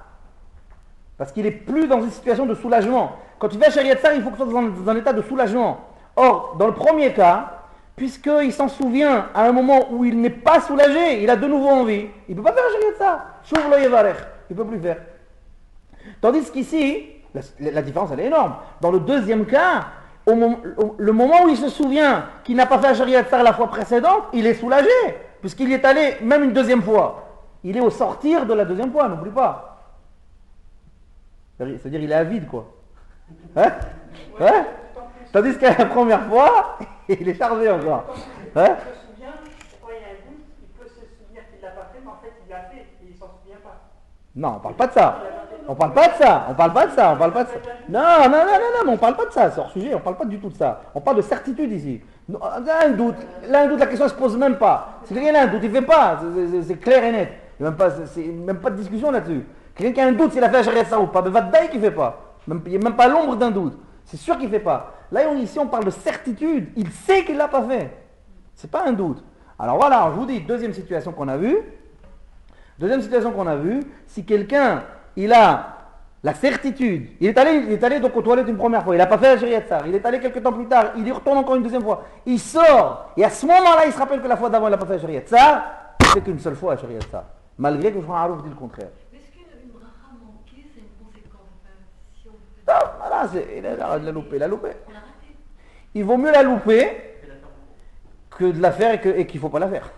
Parce qu'il n'est plus dans une situation de soulagement. Quand tu fais Shariat Tsar, il faut que tu sois dans un état de soulagement. Or, dans le premier cas, puisqu'il s'en souvient à un moment où il n'est pas soulagé, il a de nouveau envie, il ne peut pas faire Shariat Tsar. Shouv lo yevarech. Il ne peut plus faire. Tandis qu'ici, la différence elle est énorme. Dans le deuxième cas, le moment où il se souvient qu'il n'a pas fait Shariat Tsar la fois précédente, il est soulagé, puisqu'il y est allé même une deuxième fois. Il est au sortir de la deuxième fois, n'oublie pas. C'est-à-dire il est avide, quoi. Hein? Hein? Tandis qu'à la première fois, il est chargé encore. Hein? Il se souvient, pourquoi il y a un doute, il peut se souvenir qu'il ne l'a pas fait, mais en fait il l'a fait et il ne s'en souvient pas. Non, on parle pas de ça. On parle pas de ça. On parle pas de ça. On parle pas de ça. Non, mais on parle pas de ça. C'est hors sujet. On parle pas du tout de ça. On parle de certitude ici. Un doute. Là, un doute, la question ne se pose même pas. Si quelqu'un a un doute, il ne fait pas. C'est clair et net. Il n'y a même pas de discussion là-dessus. Quelqu'un qui a un doute s'il a fait la Shariat Tsar ou pas, mais va qu'il ne fait pas. Il n'y a même pas l'ombre d'un doute. C'est sûr qu'il ne fait pas. Là, ici, on parle de certitude. Il sait qu'il ne l'a pas fait. Ce n'est pas un doute. Alors voilà, je vous dis, deuxième situation qu'on a vue. Si quelqu'un, il a la certitude, il est allé donc aux toilettes une première fois, il n'a pas fait la Shariat Tsar, il est allé quelques temps plus tard, il y retourne encore une deuxième fois, il sort, et à ce moment-là, il se rappelle que la fois d'avant, il n'a pas fait la Shariat Tsar, il ne fait qu'une seule fois la Shariat Tsar. Malgré que le Shulchan Aruch dit le contraire. Est-ce qu'une bracha manquée, c'est une conséquence? Si on fait... Non, voilà, il a loupé. On l'a raté. Il vaut mieux la louper que de la faire et qu'il ne faut pas la faire.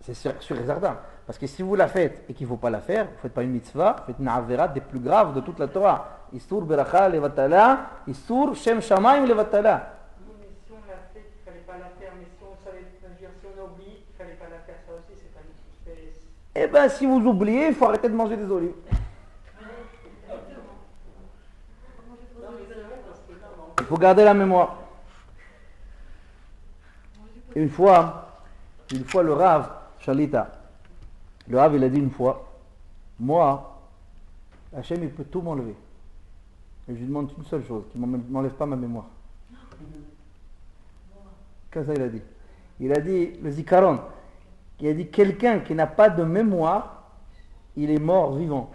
C'est sûr et certain. Parce que si vous la faites et qu'il ne faut pas la faire, vous ne faites pas une mitzvah, vous faites une avéra des plus graves de toute la Torah. Issour beracha levatala, Issour shem shamayim levatala. Mais si on l'a fait, il ne fallait pas la faire, mais si on savait, si on a oublié, il ne fallait pas la faire, ça aussi, c'est pas une... Eh bien, si vous oubliez, il faut arrêter de manger des olives. Il faut garder la mémoire. Une fois, le Rav, Shalita, le Rav, il a dit une fois, moi, Hachem, il peut tout m'enlever. Et je lui demande une seule chose, qu'il ne m'enlève pas ma mémoire. Qu'est-ce que ça, il a dit? Il a dit, le Zikaron, il a dit, quelqu'un qui n'a pas de mémoire, il est mort vivant.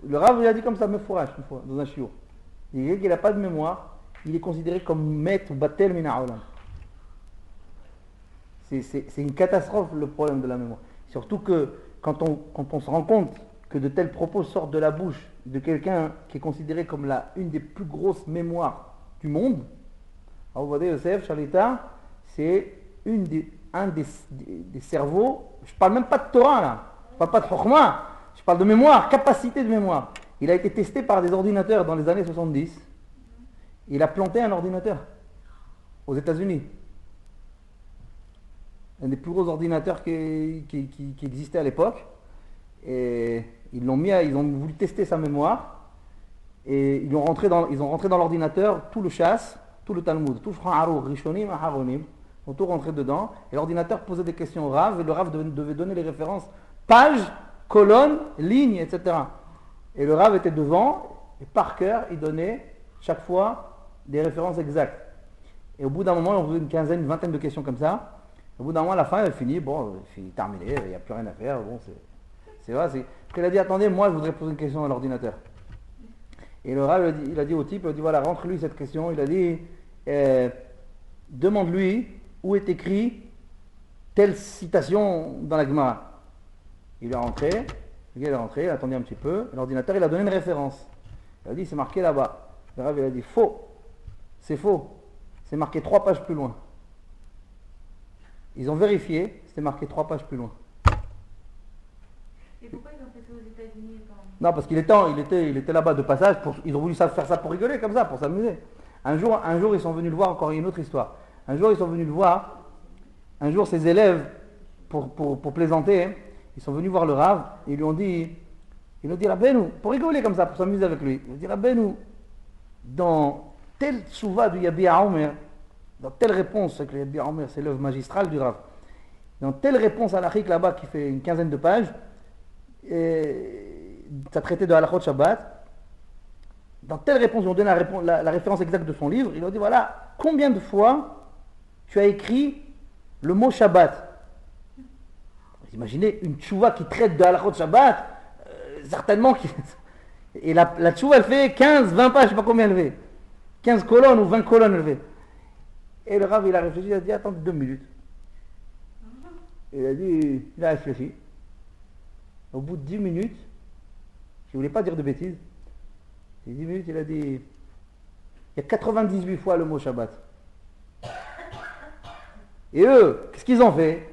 Le Rav, il a dit comme ça, me fourrage, une fois, dans un shiur. Il dit qu'il n'a pas de mémoire, il est considéré comme maître ou batel mina olam. C'est une catastrophe le problème de la mémoire. Surtout que quand on se rend compte que de tels propos sortent de la bouche de quelqu'un qui est considéré comme une des plus grosses mémoires du monde, Aouvade Yosef, Shalita, c'est un des cerveaux, je ne parle même pas de Torah là, je ne parle pas de Chokhmah, je parle de mémoire, capacité de mémoire. Il a été testé par des ordinateurs dans les années 70. Il a planté un ordinateur aux États-Unis. Un des plus gros ordinateurs qui existait à l'époque. Et ils ont voulu tester sa mémoire. Et ils ont rentré dans l'ordinateur tout le chasse, tout le Talmud, tout le Shulchan Aruch, Rishonim, Aharonim. Ils ont tout rentré dedans. Et l'ordinateur posait des questions au Rav. Et le Rav devait donner les références, page, colonne, ligne, etc. Et le Rav était devant. Et par cœur, il donnait chaque fois des références exactes. Et au bout d'un moment, on faisait une vingtaine de questions comme ça. Au bout d'un moment, à la fin, elle finit, bon, c'est terminé, il n'y a plus rien à faire. Bon, c'est vrai. Après, il a dit, attendez, moi, je voudrais poser une question à l'ordinateur. Et le Rav, il a dit au type, il a dit, voilà, rentre-lui cette question. Il a dit, demande-lui où est écrit telle citation dans la Gemara. Il est rentré, le gars est rentré, il a attendu un petit peu, l'ordinateur il a donné une référence. Il a dit c'est marqué là-bas. Le Rav il a dit faux, c'est faux, c'est marqué 3 pages plus loin. Ils ont vérifié, c'était marqué 3 pages plus loin. Et pourquoi ils ont fait ça aux États-Unis quand... Non, parce qu'il était là-bas de passage, ils ont voulu faire ça pour rigoler, comme ça, pour s'amuser. Un jour, ils sont venus le voir, encore une autre histoire. Un jour, ils sont venus le voir, un jour, ses élèves, pour plaisanter, hein, ils sont venus voir le Rav, et ils lui ont dit, Rabbeinu, pour rigoler comme ça, pour s'amuser avec lui, ils ont dit, Rabbeinu, dans tel tchouva du Yabi'a Omer, dans telle réponse, c'est que le Yabi'a Omer, c'est l'œuvre magistrale du Rav, dans telle réponse à l'Achik là-bas, qui fait une quinzaine de pages, ça traitait de Halachot Shabbat, dans telle réponse, ils ont donné la référence exacte de son livre, ils ont dit, voilà, combien de fois tu as écrit le mot Shabbat. Vous imaginez une tchouva qui traite de Halachot Shabbat, certainement, et la tchouva elle fait 15, 20 pages, je ne sais pas combien elle fait, 15 colonnes ou 20 colonnes elle fait. Et le Rav il a réfléchi, il a dit attends 2 minutes. Il a réfléchi. Au bout de 10 minutes, je ne voulais pas dire de bêtises, 10 minutes il a dit il y a 98 fois le mot Shabbat. Et eux, qu'est-ce qu'ils ont fait?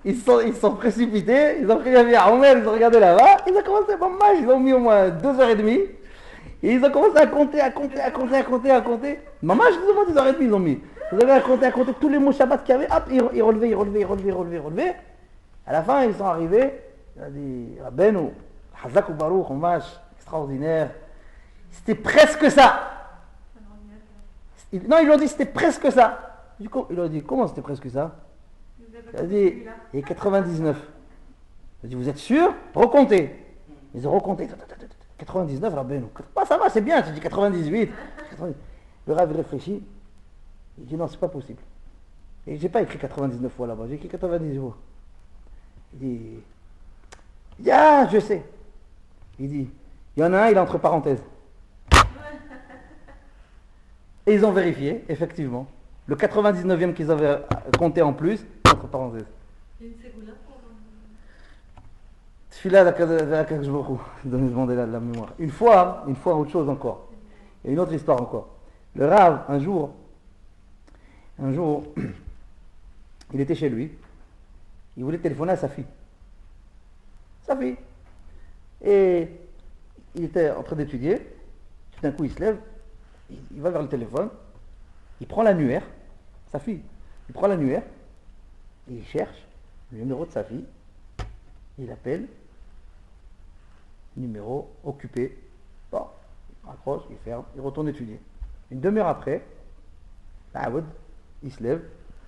Ils sont précipités, ils ont pris la vie à Omer, ils ont regardé là-bas, ils ont commencé, bon match, ils ont mis au moins 2h30, et ils ont commencé à compter. Maman, je vous demande 2h30 ils ont mis. Ils ont à compter tous les mots Shabbat qu'il y avait, hop, ils relevaient. À la fin, ils sont arrivés, il a dit, Rabbeinu, Hazak ou Baruch, on vache, extraordinaire. C'était presque ça. Non, ils lui ont dit, c'était presque ça. Du coup, il a dit, comment c'était presque ça? Il a dit, il y a 99. Il a dit, vous êtes sûr? Recomptez. Ils ont recompté. 99, Rabbeinu. Ça va, c'est bien, tu dis 98. Le Rav réfléchit. Il dit, non, c'est pas possible. Et j'ai pas écrit 99 fois là-bas, j'ai écrit 98 fois. Il dit, ah, je sais. Il dit, il y en a un, il est entre parenthèses. Et ils ont vérifié, effectivement. Le 99e qu'ils avaient compté en plus, entre parenthèses. Il y a une ségoula pour... Celui-là, je vais demander la mémoire. Une fois, autre chose encore. Il y a une autre histoire encore. Le Rav, un jour, il était chez lui. Il voulait téléphoner à sa fille. Et il était en train d'étudier. Tout d'un coup, il se lève. Il va vers le téléphone. Il prend l'annuaire. Sa fille. Il prend l'annuaire. Et il cherche le numéro de sa fille. Il appelle. Numéro occupé. Bon, il raccroche, il ferme, il retourne étudier. Une demi-heure après, il se lève,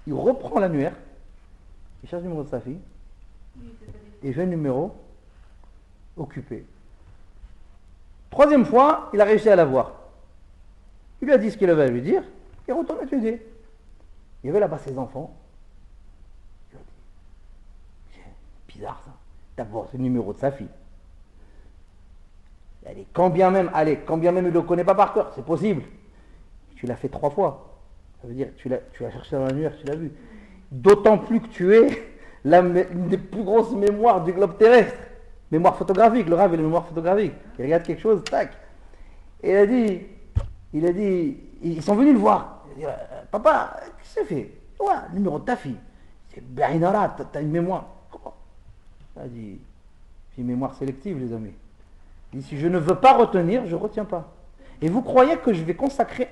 il reprend l'annuaire, il cherche le numéro de sa fille, et il fait le numéro occupé. Troisième fois, il a réussi à l'avoir. Il lui a dit ce qu'il avait à lui dire, il retourne étudier. Il y avait là-bas ses enfants. Il a dit, c'est bizarre ça. D'abord, c'est le numéro de sa fille. Quand bien même il ne le connaît pas par cœur, c'est possible. Tu l'as fait 3 fois. Ça veut dire tu l'as cherché dans l'annuaire, tu l'as vu. D'autant plus que tu es une des plus grosses mémoires du globe terrestre. Mémoire photographique, le Rav est la mémoire photographique. Il regarde quelque chose, tac. Et il a dit, ils sont venus le voir. Il a dit, papa, qu'est-ce que tu fais? Ouais, le numéro de ta fille. C'est Bainara, t'as une mémoire. Comment? Il a dit, j'ai une mémoire sélective, les amis. Il dit, si je ne veux pas retenir, je ne retiens pas. Et vous croyez que je vais consacrer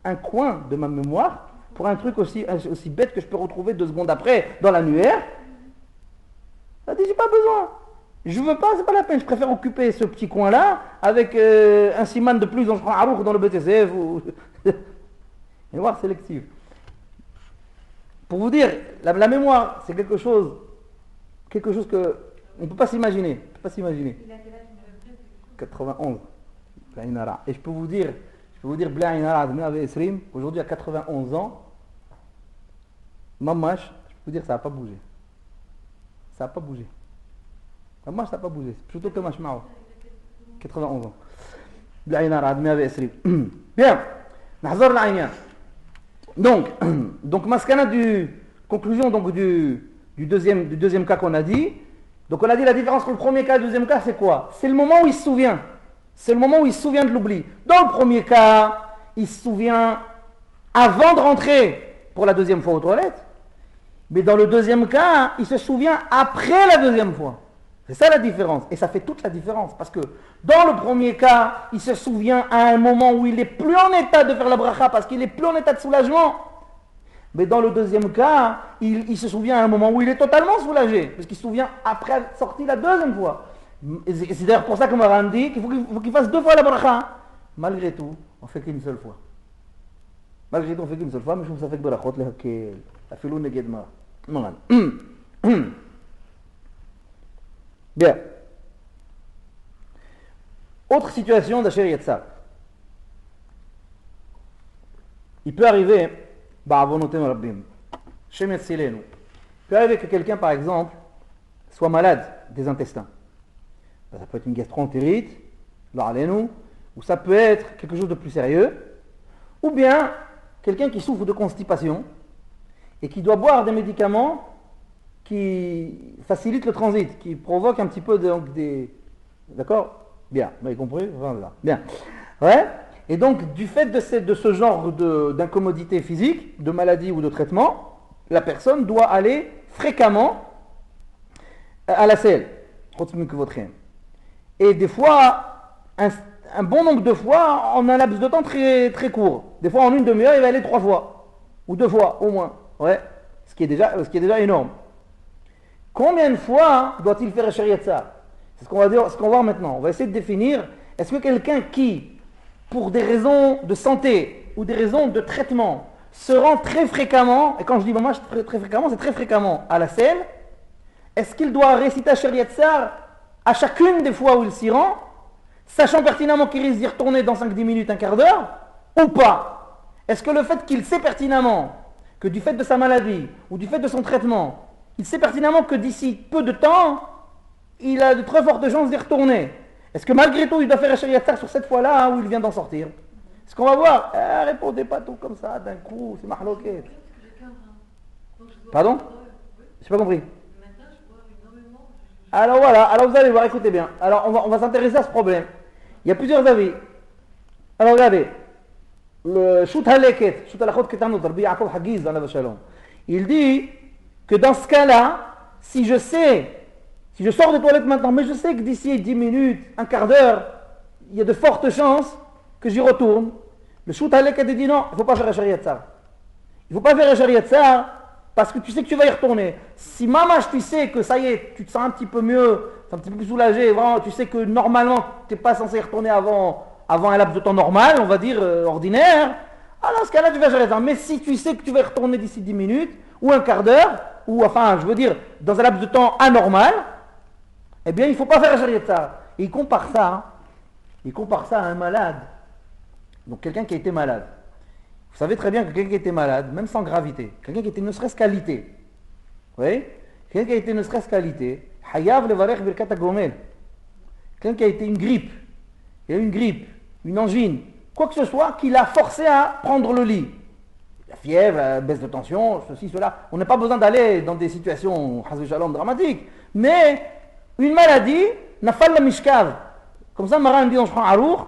un coin de ma mémoire pour un truc aussi bête que je peux retrouver 2 secondes après dans l'annuaire? Il a dit, j'ai pas besoin. Je veux pas, c'est pas la peine. Je préfère occuper ce petit coin-là avec un siman de plus, on se prend Arouk dans le BTCF ou... mémoire sélective. Pour vous dire, la mémoire, c'est quelque chose que on ne peut pas s'imaginer. On peut pas s'imaginer. 91. Et je peux vous dire, aujourd'hui à 91 ans, Mamash, je peux vous dire, ça n'a pas bougé. Ça n'a pas bougé. Mamash, ça n'a pas bougé. C'est plutôt que Mashmao. 91 ans. Bien, نحضر العينيان. Donc, donc Maskana conclusion donc du deuxième cas qu'on a dit. Donc on a dit la différence entre le premier cas et le deuxième cas, c'est quoi? C'est le moment où il se souvient. C'est le moment où il se souvient de l'oubli. Dans le premier cas, il se souvient avant de rentrer pour la deuxième fois aux toilettes. Mais dans le deuxième cas, il se souvient après la deuxième fois. C'est ça la différence. Et ça fait toute la différence. Parce que dans le premier cas, il se souvient à un moment où il n'est plus en état de faire la bracha parce qu'il n'est plus en état de soulagement. Mais dans le deuxième cas, il se souvient à un moment où il est totalement soulagé. Parce qu'il se souvient après être sorti la deuxième fois. Et c'est d'ailleurs pour ça que Maran dit qu'il faut qu'il fasse 2 fois la bracha. Malgré tout, on ne fait qu'une seule fois. Malgré tout, on ne fait qu'une seule fois. Mais je trouve que ça fait que brachot lehakel. Afilou negedma. Maran. Bien. Autre situation d'Asher Yatzar. Il peut arriver, il peut arriver que quelqu'un, par exemple, soit malade des intestins. Ça peut être une gastroentérite, ou ça peut être quelque chose de plus sérieux, ou bien quelqu'un qui souffre de constipation et qui doit boire des médicaments qui facilitent le transit, qui provoquent un petit peu des... D'accord? Bien, vous avez compris? Voilà. Bien. Ouais. Et donc, du fait de ce genre d'incommodité physique, de maladie ou de traitement, la personne doit aller fréquemment à la selle. Et des fois, un bon nombre de fois, en un laps de temps très, très court. Des fois, en une demi-heure, il va aller 3 fois. Ou 2 fois, au moins. Ouais. Ce qui est déjà énorme. Combien de fois doit-il faire Asher Yatzar? C'est ce qu'on va voir maintenant. On va essayer de définir, est-ce que quelqu'un qui, pour des raisons de santé ou des raisons de traitement, se rend très fréquemment, et quand je dis moi très fréquemment, c'est très fréquemment à la selle, est-ce qu'il doit réciter Asher Yatzar à chacune des fois où il s'y rend, sachant pertinemment qu'il risque d'y retourner dans 5-10 minutes, un quart d'heure, ou pas? Est-ce que le fait qu'il sait pertinemment que du fait de sa maladie ou du fait de son traitement, il sait pertinemment que d'ici peu de temps, il a de très fortes chances d'y retourner. Est-ce que malgré tout, il doit faire Asher Yatzar sur cette fois-là où il vient d'en sortir? Ce qu'on va voir, répondez pas tout comme ça d'un coup, c'est mahloquet. Pardon? J'ai pas compris. Alors voilà, alors vous allez voir, écoutez bien. Alors on va s'intéresser à ce problème. Il y a plusieurs avis. Alors regardez, le Shut Haleket, Shut Halachot Ketanot, Rabbi Yaakov Hagiz, il dit que dans ce cas-là, si je sors des toilettes maintenant, mais je sais que d'ici 10 minutes, un quart d'heure, il y a de fortes chances que j'y retourne, le Shut Haleket dit non, il ne faut pas faire Asher Yatzar. Il ne faut pas faire Asher Yatzar parce que tu sais que tu vas y retourner. Si mamash, tu sais que ça y est, tu te sens un petit peu mieux, un petit peu plus soulagé, vraiment, tu sais que normalement, tu n'es pas censé y retourner avant un laps de temps normal, on va dire ordinaire, alors dans ce cas-là, tu vas faire Yatzar. Mais si tu sais que tu vas y retourner d'ici 10 minutes, ou un quart d'heure, ou enfin, je veux dire, dans un laps de temps anormal, eh bien, il ne faut pas faire Asher Yatzar. Et il compare ça à un malade. Donc, quelqu'un qui a été malade. Vous savez très bien que quelqu'un qui était malade, même sans gravité, quelqu'un qui était ne serait-ce qualité, vous voyez, quelqu'un qui a été ne serait-ce qualité, Hayav levarech birkat hagomel, quelqu'un qui a été une grippe, il a eu une grippe, une angine, quoi que ce soit, qui l'a forcé à prendre le lit. La fièvre, la baisse de tension, ceci, cela. On n'a pas besoin d'aller dans des situations dramatiques, mais une maladie, nafal la mishkav. Comme ça, Maran dit dans Shulchan Aruch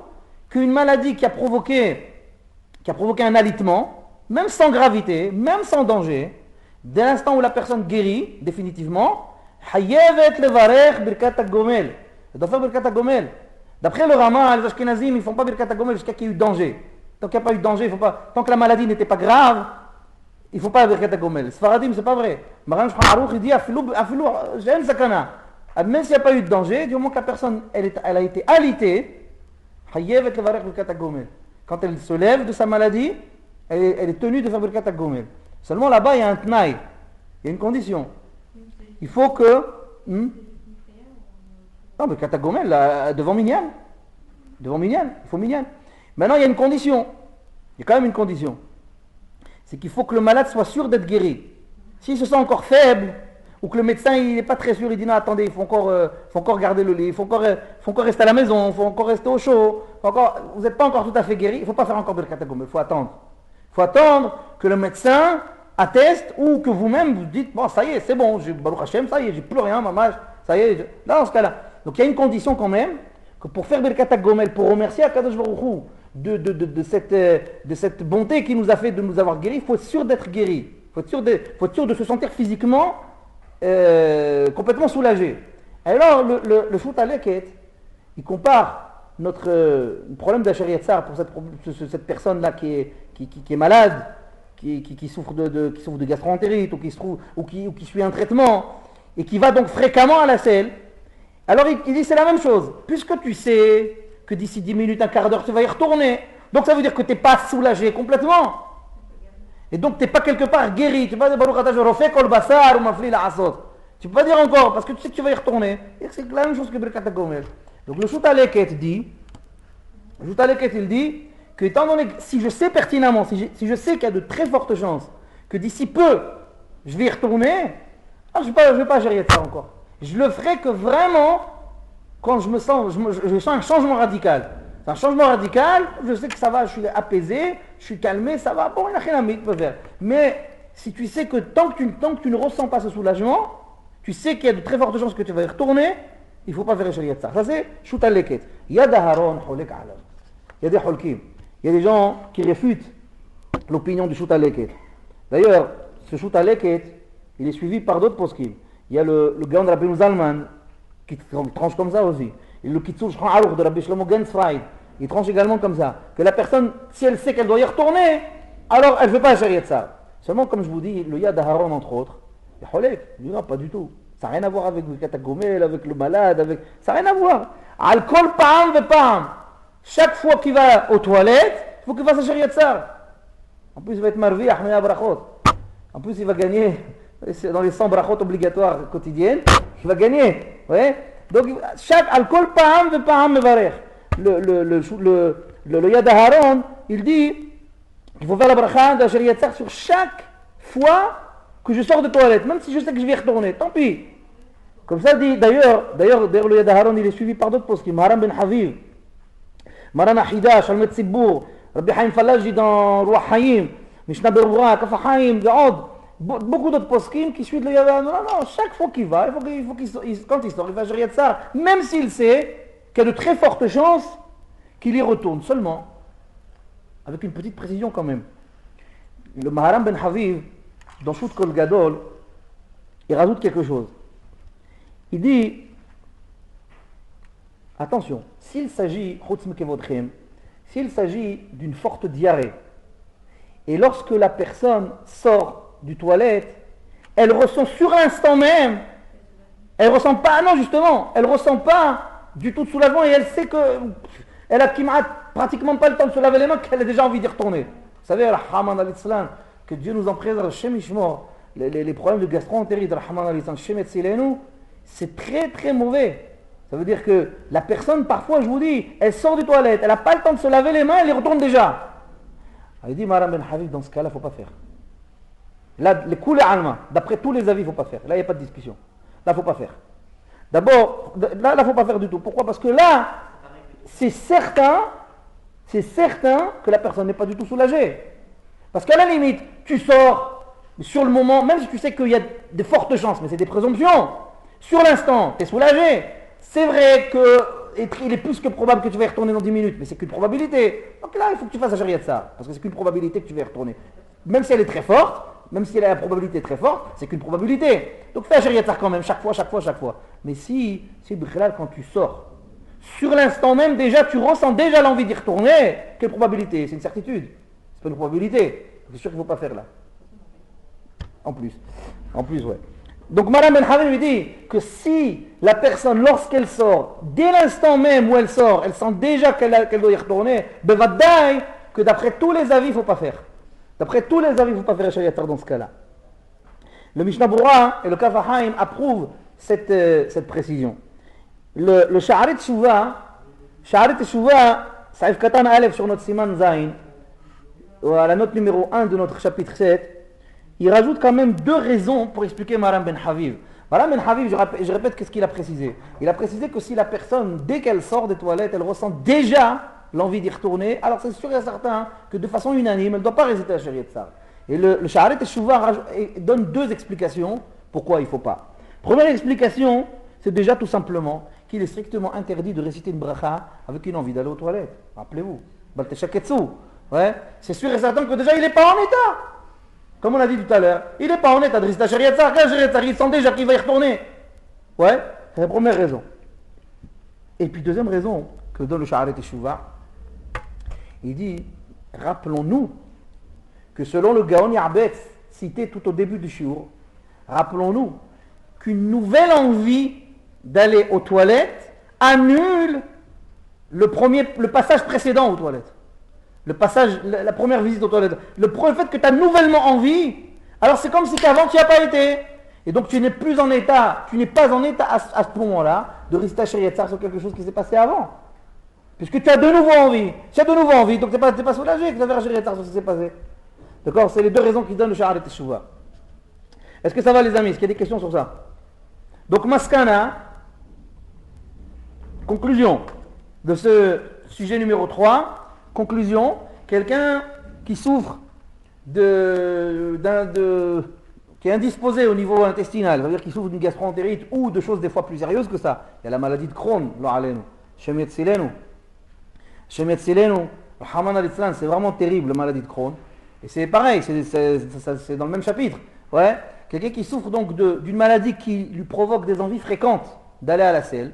qu'une maladie qui a provoqué un alitement, même sans gravité, même sans danger, dès l'instant où la personne guérit définitivement, hayevet levarech birkat hagomel. Elle doit faire birkat hagomel. D'après le Rama, les Ashkenazim, ils ne font pas birkat hagomel jusqu'à qu'il y ait eu danger. Tant qu'il n'y a pas eu de danger, tant que la maladie n'était pas grave, il ne faut pas birkat hagomel. Sfaradim, c'est pas vrai. Maran Shulchan Aruch, il dit afilou j'aime sakana. Même s'il n'y a pas eu de danger, du moment que la personne elle a été alitée, hayevet levarech birkat hagomel. Quand elle se lève de sa maladie, elle est tenue de faire birkat hagomel. Seulement là-bas, il y a un tnaï, il y a une condition. Il faut que... non, birkat hagomel, devant Minyan. Devant Minyan, il faut Minyan. Maintenant, il y a une condition. Il y a quand même une condition. C'est qu'il faut que le malade soit sûr d'être guéri. S'il se sent encore faible, ou que le médecin il n'est pas très sûr, il dit non, attendez, il faut encore garder le lit, il faut encore rester à la maison, il faut encore rester au chaud, vous n'êtes pas encore tout à fait guéri, il ne faut pas faire encore birkat hagomel, il faut attendre. Il faut attendre que le médecin atteste ou que vous-même vous dites, bon, ça y est, c'est bon, Baruch Hashem, ça y est, j'ai plus rien, maman, ça y est. Là, dans ce cas-là. Donc il y a une condition quand même, que pour faire Birkat HaGomel, pour remercier Akadosh Baruch Hu de cette bonté qu'il nous a fait de nous avoir guéris, il faut être sûr d'être guéri. Il faut être sûr de se sentir physiquement complètement soulagé. Alors, le Shout Aleket, il compare notre problème d'Asher Yatzar pour cette personne-là qui est malade, qui souffre de gastro-entérite ou qui suit un traitement et qui va donc fréquemment à la selle. Alors il dit c'est la même chose. Puisque tu sais que d'ici 10 minutes, un quart d'heure, tu vas y retourner. Donc ça veut dire que tu n'es pas soulagé complètement. Et donc tu n'es pas quelque part guéri. Tu ne peux pas dire Baruch Ata Jorofek Ol Basar ou Mafli La Asot. Tu ne peux pas dire encore parce que tu sais que tu vas y retourner. Et c'est la même chose que Birkat HaGomel. Donc le Shout Aleket dit, il dit que étant donné que si je sais pertinemment, si je sais qu'il y a de très fortes chances que d'ici peu, je vais y retourner, alors je ne vais pas gérer ça encore. Je le ferai que vraiment quand je sens un changement radical. C'est un changement radical, je sais que ça va, je suis apaisé, je suis calmé, ça va, bon, il n'y a rien à me faire. Mais si tu sais que tant que tu ne ressens pas ce soulagement, tu sais qu'il y a de très fortes chances que tu vas y retourner, il ne faut pas faire Asher Yatzar. Ça c'est Shout Aleket. Il y a Daharon, Holek Alav. Il y a des Holkim. Il y a des gens qui réfutent l'opinion du Shout Aleket. D'ailleurs, ce Shout Aleket, il est suivi par d'autres poskim. Il y a le Gaon de Rabbi Zalman qui tranche comme ça aussi. Et le Kitzur Shran Aruch de Rabbi Shlomo Gensfried, il tranche également comme ça. Que la personne, si elle sait qu'elle doit y retourner, alors elle ne veut pas Asher Yatzar. Seulement, comme je vous dis, le Yad Aharon entre autres, il y a Holek. Il dit non, pas du tout. Ça n'a rien à voir avec le Birkat HaGomel, avec le malade, ça n'a rien à voir. Al kol pa'am ve pa'am. Chaque fois qu'il va aux toilettes, il faut qu'il fasse Asher Yatzar. En plus, il va être marvi, Ahmed Brachot. En plus, il va gagner dans les 100 brachot obligatoires quotidiennes. Il va gagner. Ouais. Donc, chaque alcool pa'am ve pa'am mevarech. Le Yad Aharon, il dit qu'il faut faire la bracha d'Asher Yatzar sur chaque fois que je sors de toilette, même si je sais que je vais y retourner. Tant pis. Comme ça dit, d'ailleurs, le Yad Aharon, il est suivi par d'autres poskim. Maharam ben Haviv, Maran Ahida, Shalmet Tzibour, Rabbi Haim Falaji dans Roi Haïm, Mishnah Berura, Kafa Haïm, beaucoup d'autres poskim qui suivent le Yad Aharon. Non, chaque fois qu'il va, quand il sort, il va Asher Yatzar, même s'il sait qu'il y a de très fortes chances qu'il y retourne. Seulement, avec une petite précision quand même. Le Maharam ben Haviv, dans Shout Kol Gadol, il rajoute quelque chose. Il dit, attention, s'il s'agit d'une forte diarrhée, et lorsque la personne sort du toilette, elle ressent sur l'instant même, elle ressent pas du tout de soulagement, et elle sait qu'elle a pratiquement pas le temps de se laver les mains, qu'elle a déjà envie d'y retourner. Vous savez, Rahman al-Islam, que Dieu nous en préserve, les problèmes de gastro-entérite, c'est très très mauvais. Ça veut dire que la personne, parfois, je vous dis, elle sort du toilette, elle n'a pas le temps de se laver les mains, elle y retourne déjà. Il dit, Maram Ben Haviv, dans ce cas-là, il ne faut pas faire. Là, les coulées alma, d'après tous les avis, il ne faut pas faire. Là, il n'y a pas de discussion. Là, il ne faut pas faire. D'abord, là, il ne faut pas faire du tout. Pourquoi? Parce que là, c'est certain que la personne n'est pas du tout soulagée. Parce qu'à la limite, tu sors, sur le moment, même si tu sais qu'il y a de fortes chances, mais c'est des présomptions, sur l'instant, tu es soulagé. C'est vrai qu'il est plus que probable que tu vas y retourner dans 10 minutes, mais c'est qu'une probabilité. Donc là, il faut que tu fasses Asher Yatzar, parce que c'est qu'une probabilité que tu vas y retourner. Même si elle est très forte, même si la probabilité est très forte, c'est qu'une probabilité. Donc fais Asher Yatzar quand même, chaque fois. Mais si quand tu sors, sur l'instant même, déjà, tu ressens déjà l'envie d'y retourner, quelle probabilité? C'est une certitude. C'est pas une probabilité. C'est sûr qu'il ne faut pas faire là. En plus, ouais. Donc Maram Ben Haviv lui dit que si la personne, lorsqu'elle sort, dès l'instant même où elle sort, elle sent déjà qu'elle doit y retourner, bevadaï, que d'après tous les avis, il ne faut pas faire. D'après tous les avis, il ne faut pas faire Asher Yatzar dans ce cas-là. Le Mishnah Berura et le Kaf HaChaim approuvent cette précision. Le Sha'arit Teshuva, Saïf Katan Aleph sur notre Siman Zain, à la note numéro 1 de notre chapitre 7, il rajoute quand même 2 raisons pour expliquer Maram Ben Haviv. Maram Ben Haviv, je répète qu'est-ce qu'il a précisé. Il a précisé que si la personne, dès qu'elle sort des toilettes, elle ressent déjà l'envie d'y retourner, alors c'est sûr et certain que de façon unanime, elle ne doit pas réciter la Shariat Tsar. Et le Sha'aret Teshuvah donne deux explications pourquoi il ne faut pas. Première explication, c'est déjà tout simplement qu'il est strictement interdit de réciter une bracha avec une envie d'aller aux toilettes. Rappelez-vous, Balteshaketsu. Ouais, c'est sûr et certain que déjà il n'est pas en état. Comme on a dit tout à l'heure, il n'est pas en état de réciter la Shariat Tsar. Quelle Shariat Tsar? Il sent déjà qu'il va y retourner. Ouais, c'est la première raison. Et puis deuxième raison que donne le Sha'aret Teshuvah, il dit, rappelons-nous que selon le Gaon Ya'betz, cité tout au début du shiur, rappelons-nous qu'une nouvelle envie d'aller aux toilettes annule le passage précédent aux toilettes. La première visite aux toilettes. Le fait que tu as nouvellement envie, alors c'est comme si qu'avant tu n'y as pas été. Et donc tu n'es pas en état à ce moment-là de réciter Shariat Tsar sur quelque chose qui s'est passé avant. Puisque tu as de nouveau envie. Tu as de nouveau envie, donc tu n'es pas soulagé que tu avais Shariat Tsar sur ce qui s'est passé. D'accord? C'est les deux raisons qui donnent le Sha'aret Teshuvah. Est-ce que ça va les amis? Est-ce qu'il y a des questions sur ça? Donc Maskana, conclusion de ce sujet numéro 3, conclusion, quelqu'un qui souffre qui est indisposé au niveau intestinal, c'est-à-dire qui souffre d'une gastroentérite ou de choses des fois plus sérieuses que ça. Il y a la maladie de Crohn, Shem Yetzilenu, c'est vraiment terrible la maladie de Crohn. Et c'est pareil, c'est dans le même chapitre. Ouais. Quelqu'un qui souffre donc d'une maladie qui lui provoque des envies fréquentes d'aller à la selle,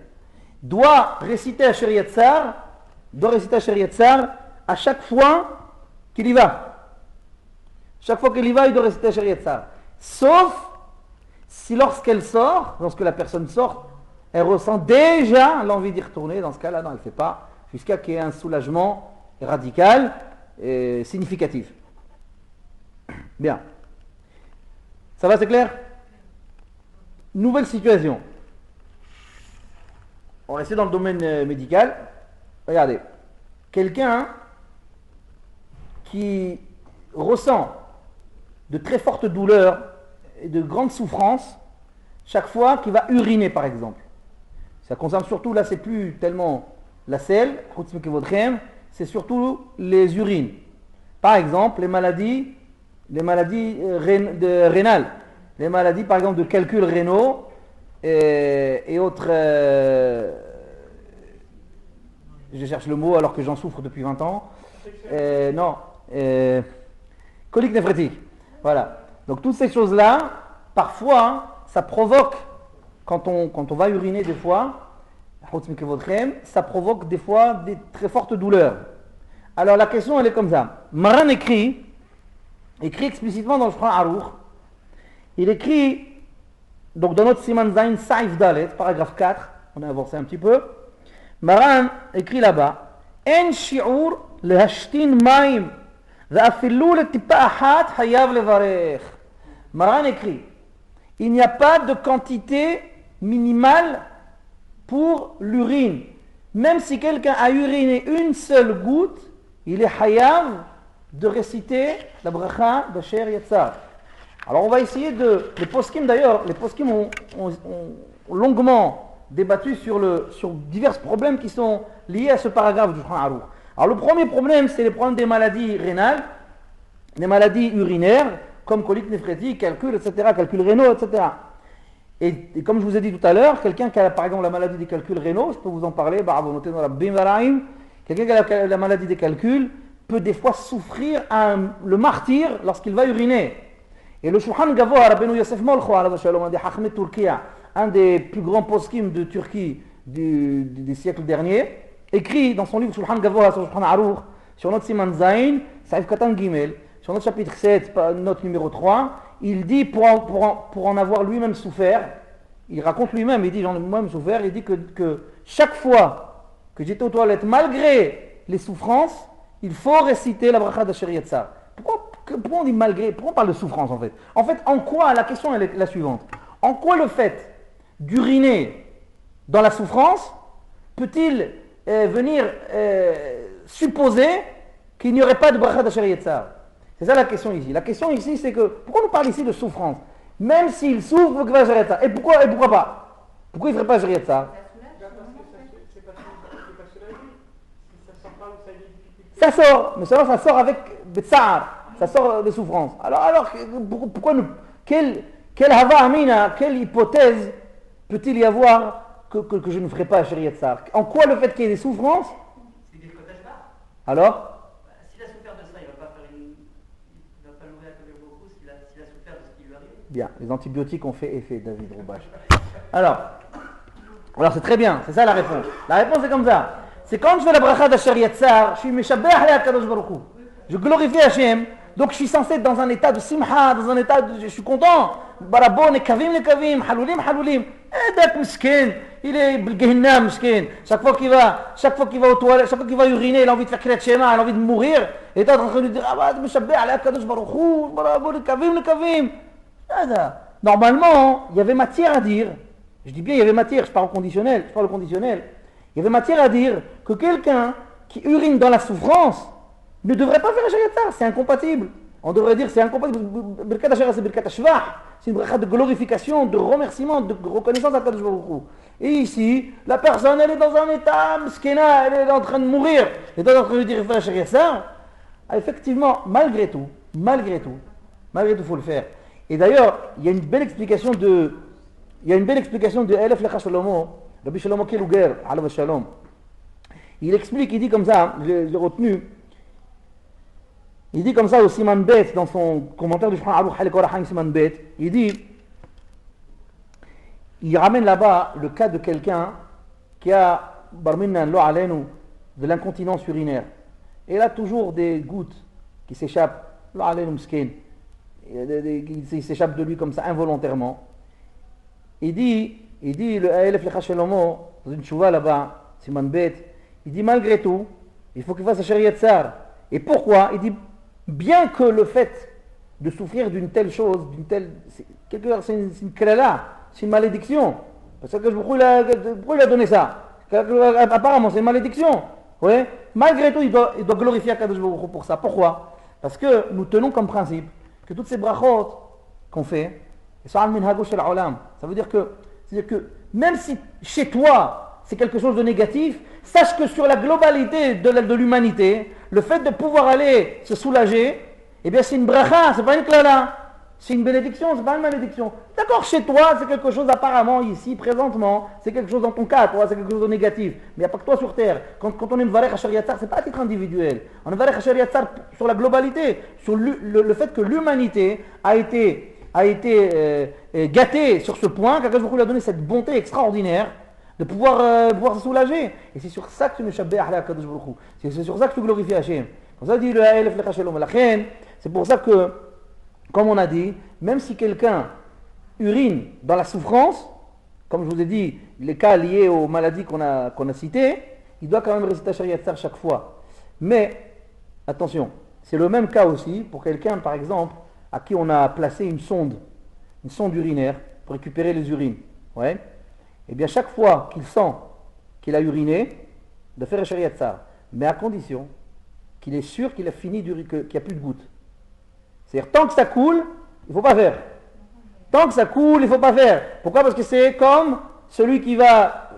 doit réciter la Shariat Tsar à chaque fois qu'il y va. Chaque fois qu'il y va, il doit réciter la Shariat Tsar. Sauf si lorsque la personne sort, elle ressent déjà l'envie d'y retourner. Dans ce cas-là, non, elle ne le fait pas, jusqu'à qu'il y ait un soulagement radical et significatif. Bien. Ça va, c'est clair? Nouvelle situation. On va rester dans le domaine médical. Regardez. Quelqu'un qui ressent de très fortes douleurs et de grandes souffrances chaque fois qu'il va uriner, par exemple. Ça concerne surtout, là, c'est plus tellement la selle, c'est surtout les urines. Par exemple, les maladies rénales, les maladies par exemple de calculs rénaux et autres, je cherche le mot alors que j'en souffre depuis 20 ans, colique néphrétique, voilà. Donc toutes ces choses-là, parfois, ça provoque, quand on va uriner des fois, ça provoque des fois des très fortes douleurs. Alors la question elle est comme ça. Maran écrit explicitement dans le Shulchan Aruch, il écrit, donc dans notre Siman Zain Saif Dalet, paragraphe 4, on a avancé un petit peu, Maran écrit là-bas, En shi'ur lehashtin maim, ve'afillu letipa ahat hayav levarech. Maran écrit, il n'y a pas de quantité minimale pour l'urine. Même si quelqu'un a uriné une seule goutte, il est hayav de réciter la bracha de Shariat Tsar. Alors on va essayer les poskim d'ailleurs, les poskim ont longuement débattu sur divers problèmes qui sont liés à ce paragraphe du Shulchan Aruch. Alors le premier problème, c'est les problèmes des maladies rénales, des maladies urinaires, comme colique néphrétique, calcul, etc., calculs rénaux, etc. Et comme je vous ai dit tout à l'heure, quelqu'un qui a par exemple la maladie des calculs rénaux, je peux vous en parler, quelqu'un qui a la maladie des calculs peut des fois souffrir le martyre lorsqu'il va uriner. Et le Shulchan Gavoha, Rabbeinu Yosef Molcho, un des plus grands poskim de Turquie des siècles derniers, écrit dans son livre Shulchan Gavoha sur Shulchan Aruch, sur notre Siman Zain, Saif Katan Gimel, sur notre chapitre 7, note numéro 3, il dit, pour en avoir lui-même souffert, il raconte lui-même, il dit, j'en ai moi-même souffert, il dit que chaque fois que j'étais aux toilettes, malgré les souffrances, il faut réciter la bracha de Shariat Tsar. Pourquoi on dit malgré? Pourquoi on parle de souffrance en fait? En fait, en quoi, la question est la suivante. En quoi le fait d'uriner dans la souffrance peut-il venir supposer qu'il n'y aurait pas de bracha de Shariat Tsar? C'est ça la question ici. La question ici, c'est que, pourquoi on nous parle ici de souffrance? Même s'il souffre, il faut qu'il fasse Shariat Tsar. Et pourquoi pas? Pourquoi il ne ferait pas Shariat Tsar? C'est pas soulagé. Si Ça sort pas où ça a des difficultés. Ça sort, mais ça sort avec betsar, ça sort de souffrance. Alors pourquoi nous, quelle hava amina, quelle hypothèse peut-il y avoir que je ne ferai pas Sharia Tsar? En quoi le fait qu'il y ait des souffrances? C'est des protège pas. Alors Bah, s'il a souffert de ça, il va pas l'ouvrir comme beaucoup s'il a souffert de ce qui lui arrive. Bien, les antibiotiques ont fait effet, David Roubache. Alors c'est très bien, c'est ça la réponse. La réponse est comme ça. C'est quand je fais la bracha de Sharia Tsar, je suis Meshabeh à Kadosh Baruch Hu. Je glorifie Hachem, donc je suis censé être dans un état de simha, dans un état de je suis content. Barabo, nekavim, haloulim, haloulim. Dak miskin, il est Gehinna miskin. Chaque fois qu'il va aux toilettes, chaque fois qu'il va uriner, il a envie de faire Kriyat Shema, il a envie de mourir. Et il est en train de lui dire, Meshabeh à Kadosh Baruch Hu, barabo, nekavim. Normalement, il y avait matière à dire. Je dis bien il y avait matière, je parle au conditionnel. Il y avait matière à dire que quelqu'un qui urine dans la souffrance ne devrait pas faire un Sharia Tsar, c'est incompatible. On devrait dire c'est incompatible. Birkat HaShara, c'est Birkat HaShvach. C'est une bracha de glorification, de remerciement, de reconnaissance à Kadosh Baruch Hu. Et ici, la personne, elle est dans un état mskena, elle est en train de mourir. Et donc, en train de dire faire un Sharia Tsar. Effectivement, malgré tout, il faut le faire. Et d'ailleurs, il y a une belle explication de Elef Lecha Shlomo, Rabbi Shlomo Keluger, alav shalom. Il explique, il dit comme ça, j'ai retenu, il dit comme ça au Siman Bet, dans son commentaire du Shulchan Aruch Halek Orach Siman Bet, il ramène là-bas le cas de quelqu'un qui a, barminna lo alenu, de l'incontinence urinaire. Et il a toujours des gouttes qui s'échappent, lo alenu mskin, qui s'échappent de lui comme ça involontairement. Il dit le Elef Lecha Shlomo, dans une chouva là-bas, Siman Bet, il dit malgré tout, il faut qu'il fasse un Sharia Tsar. Et pourquoi? Il dit, bien que le fait de souffrir d'une telle chose, c'est une klala, c'est une malédiction. Parce que pourquoi il a donné ça? Apparemment, c'est une malédiction. Ouais. Malgré tout, il doit glorifier Kadosh Baruch Hu pour ça. Pourquoi? Parce que nous tenons comme principe que toutes ces brachot qu'on fait, ça veut dire que même si chez toi c'est quelque chose de négatif, sache que sur la globalité de l'humanité, le fait de pouvoir aller se soulager, eh bien c'est une bracha, c'est pas une klala, c'est une bénédiction, c'est pas une malédiction. D'accord, chez toi c'est quelque chose apparemment ici, présentement, c'est quelque chose dans ton cas, toi c'est quelque chose de négatif, mais il n'y a pas que toi sur terre. Quand on est Mevarech HaSharia Tsar, c'est pas à titre individuel. On est Mevarech HaSharia Tsar sur la globalité, sur le fait que l'humanité a été gâté sur ce point, qu'Akadosh Baruch Hu lui a donné cette bonté extraordinaire de pouvoir se soulager. Et c'est sur ça que tu me shabbeh à Kadosh Baruch Hu. C'est sur ça que tu glorifies Hachem. Comme ça dit le Elef Lecha Shalom. C'est pour ça que, comme on a dit, même si quelqu'un urine dans la souffrance, comme je vous ai dit, les cas liés aux maladies qu'on a citées, il doit quand même réciter Sharia Tsar chaque fois. Mais, attention, c'est le même cas aussi pour quelqu'un, par exemple, à qui on a placé une sonde urinaire pour récupérer les urines. Ouais. Et bien chaque fois qu'il sent qu'il a uriné, de faire un Sharia Tsar, mais à condition qu'il est sûr qu'il a fini qu'il n'y a plus de gouttes. C'est-à-dire tant que ça coule, il ne faut pas faire. Tant que ça coule, il ne faut pas faire. Pourquoi? Parce que c'est comme celui qui va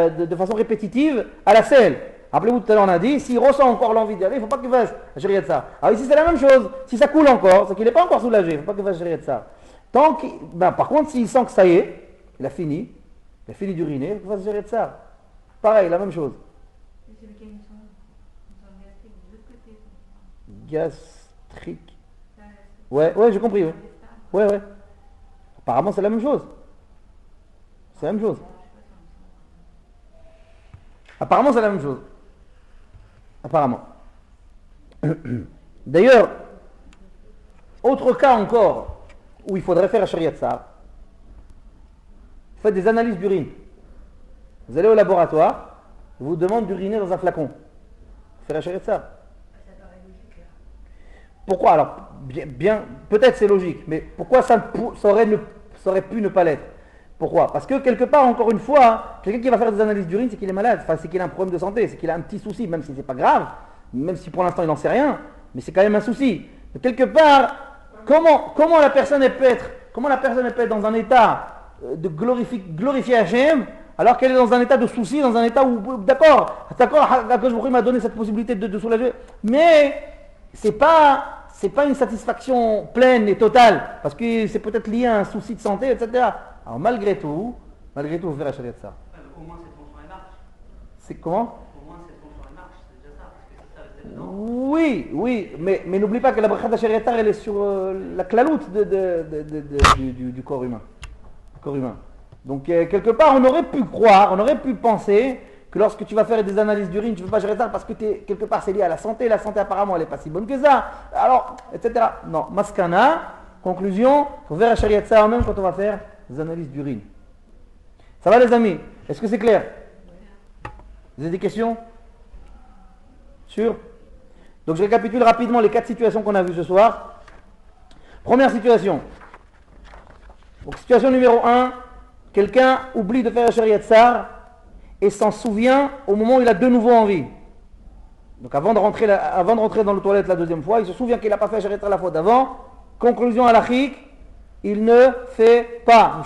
de façon répétitive à la selle. Rappelez-vous, tout à l'heure on a dit, s'il ressent encore l'envie d'y aller, il ne faut pas qu'il fasse un Sharia Tsar. Alors ici c'est la même chose, si ça coule encore, c'est qu'il n'est pas encore soulagé, il ne faut pas qu'il fasse un Sharia Tsar. Par contre, s'il sent que ça y est, il a fini d'uriner, il faut faire un Sharia Tsar. Pareil, la même chose. C'est lequel une sonde gastrique de l'autre côté. Gastrique. Ouais, j'ai compris. Ouais. Apparemment, c'est la même chose. C'est la même chose. Apparemment, c'est la même chose. Apparemment. D'ailleurs, autre cas encore où il faudrait faire un Sharia Tsar, faites des analyses d'urine. Vous allez au laboratoire, ils vous demandent d'uriner dans un flacon. Faire un Sharia Tsar. Pourquoi? Alors, bien, peut-être c'est logique, mais pourquoi ça aurait pu ne pas l'être? Pourquoi? Parce que quelque part, encore une fois, quelqu'un qui va faire des analyses d'urine, c'est qu'il est malade, c'est qu'il a un problème de santé, c'est qu'il a un petit souci, même si c'est pas grave, même si pour l'instant il n'en sait rien, mais c'est quand même un souci. Mais quelque part, comment la personne peut être dans un état de glorifier Hachem, alors qu'elle est dans un état de souci, dans un état où, d'accord, Akadosh Baruch Hu m'a donné cette possibilité de soulager, mais c'est pas une satisfaction pleine et totale, parce que c'est peut-être lié à un souci de santé, etc. Alors malgré tout, vous verrez Shariat Tsar. Au moins cette fonction elle marche. C'est comment? Au moins cette fonction elle marche, c'est déjà ça, parce que c'est ça rester dedans. Oui, mais n'oublie pas que la bracha d'Ashariat Tsar, elle est sur la claloute du corps humain. Donc quelque part, on aurait pu croire, on aurait pu penser que lorsque tu vas faire des analyses d'urine, tu ne peux pas gérer ça parce que quelque part c'est lié à la santé apparemment elle n'est pas si bonne que ça, alors, etc. Non, maskana, conclusion, il faut faire la Shariat Tsar même quand on va faire des analyses d'urine. Ça va les amis? Est-ce que c'est clair? Vous avez des questions? Sûr? Donc je récapitule rapidement les 4 situations qu'on a vues ce soir. Première situation. Donc situation numéro 1, quelqu'un oublie de faire la Shariat Tsar et s'en souvient au moment où il a de nouveau envie. Donc avant de rentrer dans le toilette la deuxième fois, il se souvient qu'il n'a pas fait la Shariat Tsar la fois d'avant. Conclusion halachique, il ne fait pas.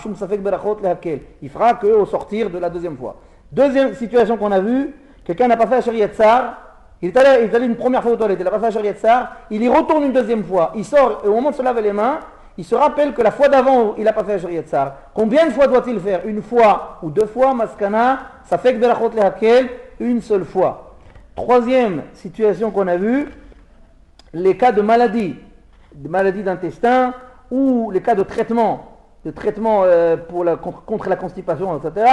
Il fera qu'au sortir de la deuxième fois. Deuxième situation qu'on a vue, quelqu'un n'a pas fait la Shariat Tsar, il est allé une première fois aux toilettes, il n'a pas fait la Shariat Tsar, il y retourne une deuxième fois, il sort et au moment de se laver les mains, il se rappelle que la fois d'avant, il n'a pas fait la Shariat Tsar. Combien de fois doit-il faire? Une fois ou 2 fois, maskana, ça fait que berachot lehakel, une seule fois. Troisième situation qu'on a vue, les cas de maladie d'intestin ou les cas de traitement contre la constipation, etc.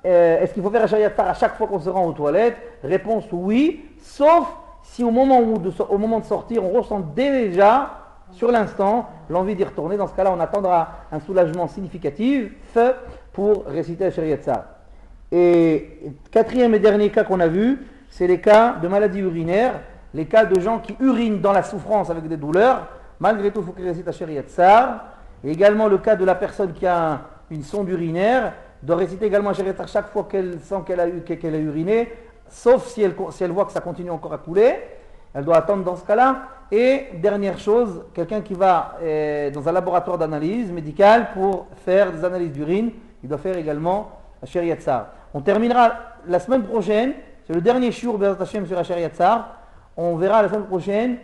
Est-ce qu'il faut faire la Shariat Tsar à chaque fois qu'on se rend aux toilettes? Réponse oui, sauf si au moment de sortir, on ressent déjà sur l'instant l'envie d'y retourner. Dans ce cas-là, on attendra un soulagement significatif pour réciter la Shariat Tsar. Et quatrième et dernier cas qu'on a vu, c'est les cas de maladies urinaires, les cas de gens qui urinent dans la souffrance avec des douleurs. Malgré tout, il faut qu'ils récitent la Shariat Tsar. Et également le cas de la personne qui a une sonde urinaire, doit réciter également la Shariat Tsar chaque fois qu'elle sent qu'elle a uriné, sauf si elle voit que ça continue encore à couler. Elle doit attendre dans ce cas-là. Et dernière chose, quelqu'un qui va dans un laboratoire d'analyse médicale pour faire des analyses d'urine, il doit faire également la Shariat Tsar. On terminera la semaine prochaine, c'est le dernier shiur Be'ezrat Hashem sur la Shariat Tsar. On verra la semaine prochaine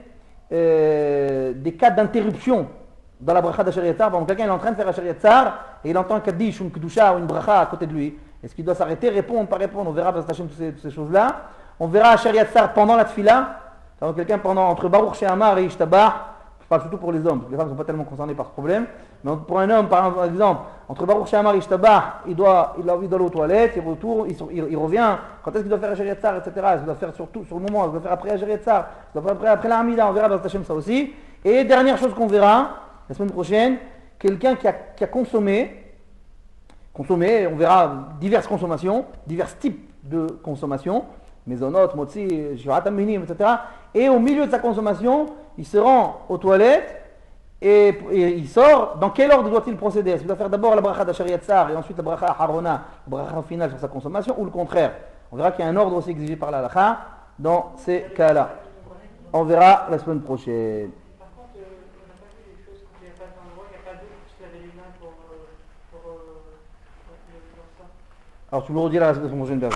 des cas d'interruption dans la bracha de la Shariat Tsar. Par exemple, quelqu'un est en train de faire la Shariat Tsar et il entend un kaddish ou une kedusha ou une bracha à côté de lui. Est-ce qu'il doit s'arrêter, répondre, pas répondre? On verra Be'ezrat Hashem toutes ces choses-là. On verra la Shariat Tsar pendant la tfila. Alors quelqu'un entre Baruch She'amar et Ishtabah, je parle surtout pour les hommes, parce que les femmes ne sont pas tellement concernées par ce problème, mais pour un homme, par exemple, entre Baruch She'amar et Ishtabah, il doit aller aux toilettes, il retourne, il revient, quand est-ce qu'il doit faire la Shariat Tsar, etc. Il doit faire sur le moment, il doit faire après la Shariat Tsar, il doit faire après la Hamida, on verra dans Hashem ça aussi. Et dernière chose qu'on verra, la semaine prochaine, quelqu'un qui a consommé, on verra diverses consommations, divers types de consommation, Maisonot, Motzi, Shirat Minim, etc. Et au milieu de sa consommation, il se rend aux toilettes et il sort. Dans quel ordre doit-il procéder? Est-ce qu'il doit faire d'abord la bracha de Shariat Tsar et ensuite la bracha Harona, la bracha finale sur sa consommation, ou le contraire? On verra qu'il y a un ordre aussi exigé par la halakha dans ces cas-là. On verra la semaine prochaine. Par contre, on n'a pas vu les choses quand il n'y a pas d'endroit, il n'y a pas d'eau pour se laver les mains pour ça. Alors tu me le redis la semaine prochaine, Béa,